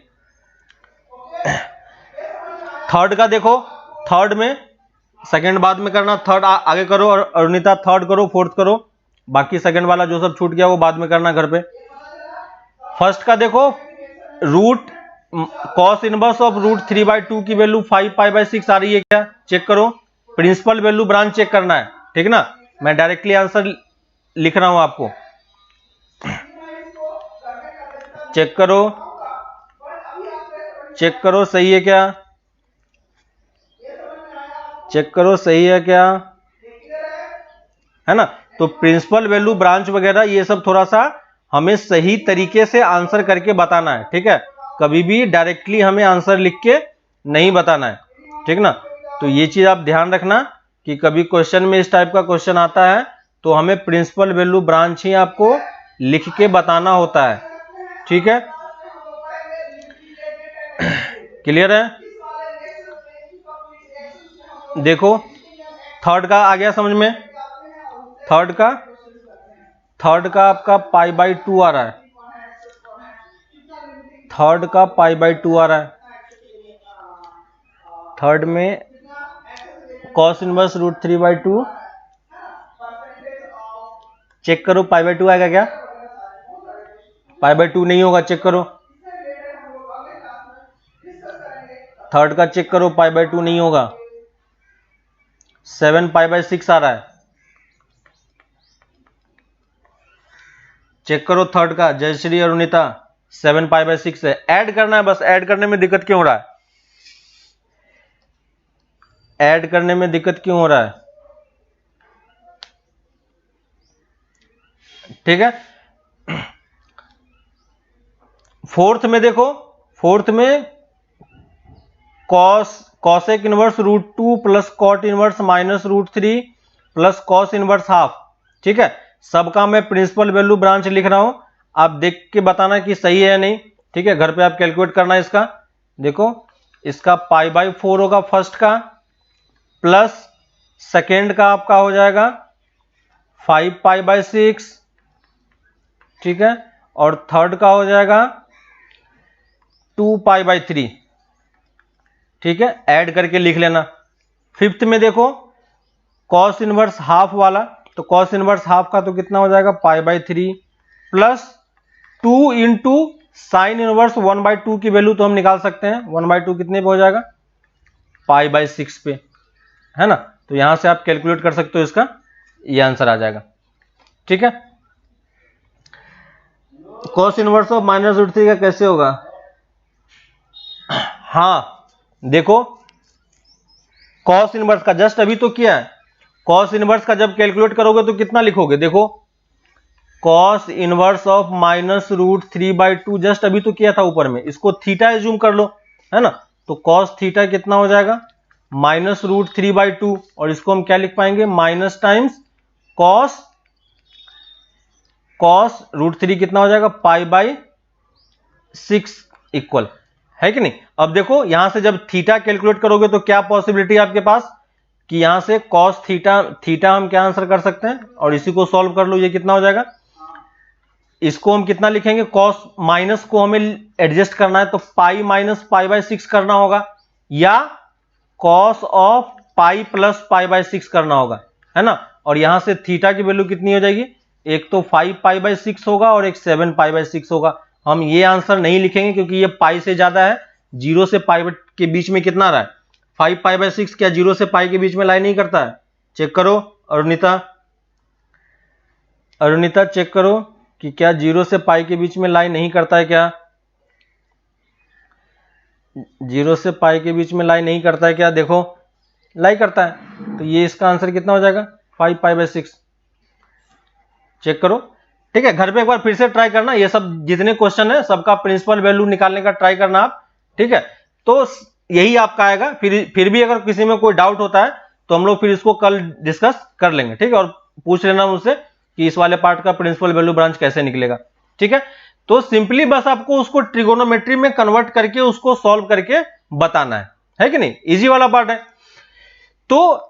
S1: थर्ड का देखो, थर्ड में सेकंड बाद में करना, थर्ड आगे करो, और अरुणिता थर्ड करो, फोर्थ करो, बाकी सेकंड वाला जो सब छूट गया वो बाद में करना घर पे। फर्स्ट का देखो, cos इनवर्स ऑफ √3/2 की वैल्यू 5π/6 आ रही है क्या? चेक करो, प्रिंसिपल वैल्यू ब्रांच चेक करना है, ठीक ना। मैं डायरेक्टली आंसर लिख रहा हूं आपको, चेक करो, चेक करो सही है क्या? चेक करो सही है क्या, है ना। तो प्रिंसिपल वैल्यू ब्रांच वगैरह ये सब थोड़ा सा हमें सही तरीके से आंसर करके बताना है, ठीक है। कभी भी डायरेक्टली हमें आंसर लिख के नहीं बताना है, ठीक ना। तो ये चीज आप ध्यान रखना कि कभी क्वेश्चन में इस टाइप का क्वेश्चन आता है तो हमें प्रिंसिपल वैल्यू ब्रांच ही आपको लिख के बताना होता है, ठीक है। क्लियर है? देखो थर्ड का आ गया समझ में। थर्ड का आपका π/2 आ रहा है, थर्ड का π/2 आ रहा है। थर्ड में cos इनवर्स √3/2, चेक करो π/2 आएगा क्या? π/2 नहीं होगा, चेक करो। थर्ड का चेक करो, π/2 नहीं होगा, 7π/6 आ रहा है। चेक करो थर्ड का, जयश्री अरुणिता 7π/6 है। ऐड करना है, बस ऐड करने में दिक्कत क्यों हो रहा है? ऐड करने में दिक्कत क्यों हो रहा है? ठीक है, फोर्थ में देखो, फोर्थ में cosec inverse root 2 plus cot inverse minus root 3 plus cos inverse half. ठीक है, सबका मैं प्रिंसिपल वैल्यू ब्रांच लिख रहा हूं, आप देख के बताना कि सही है या नहीं। ठीक है, घर पे आप कैलकुलेट करना इसका। देखो, इसका π/4 होगा फर्स्ट का, प्लस सेकेंड का आपका हो जाएगा 5π/6। ठीक है, और थर्ड का हो जाएगा 2π/3। ठीक है, ऐड करके लिख लेना। फिफ्थ में देखो, कॉस इनवर्स हाफ वाला, तो कॉस इनवर्स हाफ का तो कितना हो जाएगा π/3 प्लस 2 इंटू साइन इनवर्स 1/2 की वैल्यू तो हम निकाल सकते हैं, 1/2 कितने पे हो जाएगा π/6 पे, है ना। तो यहां से आप कैलकुलेट कर सकते हो, इसका ये आंसर आ जाएगा। ठीक है, कॉस इनवर्स ऑफ -√3 का कैसे होगा? हाँ देखो, कॉस इनवर्स का जस्ट अभी तो किया है, कॉस इनवर्स का जब कैलकुलेट करोगे तो कितना लिखोगे? देखो, कॉस इनवर्स ऑफ -√3/2 जस्ट अभी तो किया था ऊपर में, इसको थीटा एज्यूम कर लो, है ना। तो कॉस थीटा कितना हो जाएगा -√3/2, और इसको हम क्या लिख पाएंगे? माइनस टाइम्स कॉस √3 कितना हो जाएगा π/6 इक्वल, है कि नहीं। अब देखो, यहां से जब थीटा कैलकुलेट करोगे तो क्या पॉसिबिलिटी है आपके पास कि यहां से कॉस थीटा हम क्या आंसर कर सकते हैं, और इसी को सॉल्व कर लो, ये कितना हो जाएगा। इसको हम कितना लिखेंगे? कॉस माइनस को हमें एडजस्ट करना है तो π-π/6 करना होगा, या कॉस ऑफ पाई प्लस π/6 करना होगा, है ना। और यहां से थीटा की वैल्यू कितनी हो जाएगी? एक तो 5π/6 होगा और एक 7π/6 होगा। हम ये आंसर नहीं लिखेंगे क्योंकि ये पाई से ज्यादा है, 0 से पाई के बीच में कितना रहा है 5π/6। क्या 0 से पाई के बीच में लाई नहीं करता है? चेक करो अरुणिता चेक करो कि क्या 0 से पाई के बीच में लाई नहीं करता है? क्या 0 से पाई के बीच में लाई नहीं करता है? क्या देखो, लाई करता है। तो ये इसका आंसर कितना हो जाएगा 5π/6। चेक करो। ठीक है, घर पे एक बार फिर से ट्राई करना, ये सब जितने क्वेश्चन है सबका प्रिंसिपल वैल्यू निकालने का ट्राई करना आप। ठीक है, तो यही आपका आएगा। फिर भी अगर किसी में कोई डाउट होता है तो हम लोग फिर इसको कल डिस्कस कर लेंगे। ठीक है, और पूछ लेना मुझसे कि इस वाले पार्ट का प्रिंसिपल वैल्यू ब्रांच कैसे निकलेगा। ठीक है, तो सिंपली बस आपको उसको ट्रिगोनोमेट्री में कन्वर्ट करके उसको सॉल्व करके बताना है कि नहीं। इजी वाला पार्ट है। तो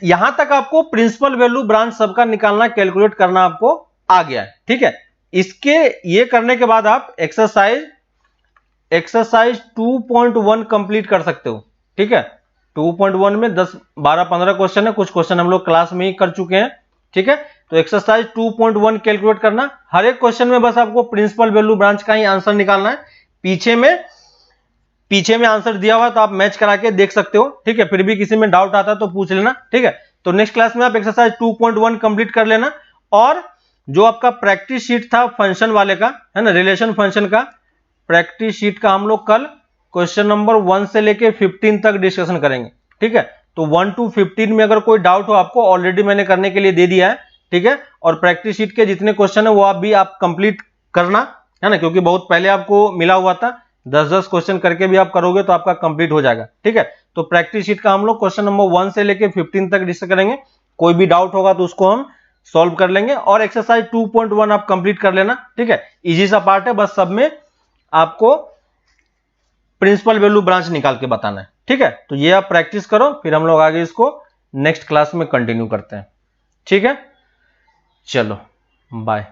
S1: यहां तक आपको प्रिंसिपल वैल्यू ब्रांच सबका निकालना, कैलकुलेट करना आपको आ गया है। ठीक है, इसके ये करने के बाद आप एक्सरसाइज 2.1 कंप्लीट कर सकते हो। ठीक है, 2.1 में 10, 12, 15 क्वेश्चन है, कुछ क्वेश्चन हम लोग क्लास में ही कर चुके हैं। ठीक है, तो एक्सरसाइज 2.1 कैलकुलेट करना, हर एक क्वेश्चन में बस आपको प्रिंसिपल वैल्यू ब्रांच का ही आंसर निकालना है। पीछे में आंसर दिया हुआ तो आप मैच करा के देख सकते हो। ठीक है, फिर भी किसी में डाउट आता है तो पूछ लेना। ठीक है, तो नेक्स्ट क्लास में आप एक्सरसाइज 2.1 कंप्लीट कर लेना, और जो आपका प्रैक्टिस शीट था फंक्शन वाले का, है ना, रिलेशन फंक्शन का प्रैक्टिस शीट का, हम लोग कल क्वेश्चन नंबर 1 से लेके 15 तक डिस्कशन करेंगे। ठीक है, तो 1 to 15 में अगर कोई डाउट हो आपको, ऑलरेडी मैंने करने के लिए दे दिया है। ठीक है, और प्रैक्टिस शीट के जितने क्वेश्चन है वो आप कंप्लीट करना, है ना, क्योंकि बहुत पहले आपको मिला हुआ था। 10-10 क्वेश्चन करके भी आप करोगे तो आपका कंप्लीट हो जाएगा। ठीक है, तो प्रैक्टिस शीट का हम लोग क्वेश्चन नंबर 1 से लेके 15 तक डिस्कस करेंगे। कोई भी डाउट होगा तो उसको हम सॉल्व कर लेंगे, और एक्सरसाइज 2.1 आप कंप्लीट कर लेना। ठीक है, इजी सा पार्ट है, बस सब में आपको प्रिंसिपल वैल्यू ब्रांच निकाल के बताना है। ठीक है, तो ये आप प्रैक्टिस करो, फिर हम लोग आगे इसको नेक्स्ट क्लास में कंटिन्यू करते हैं। ठीक है, चलो बाय।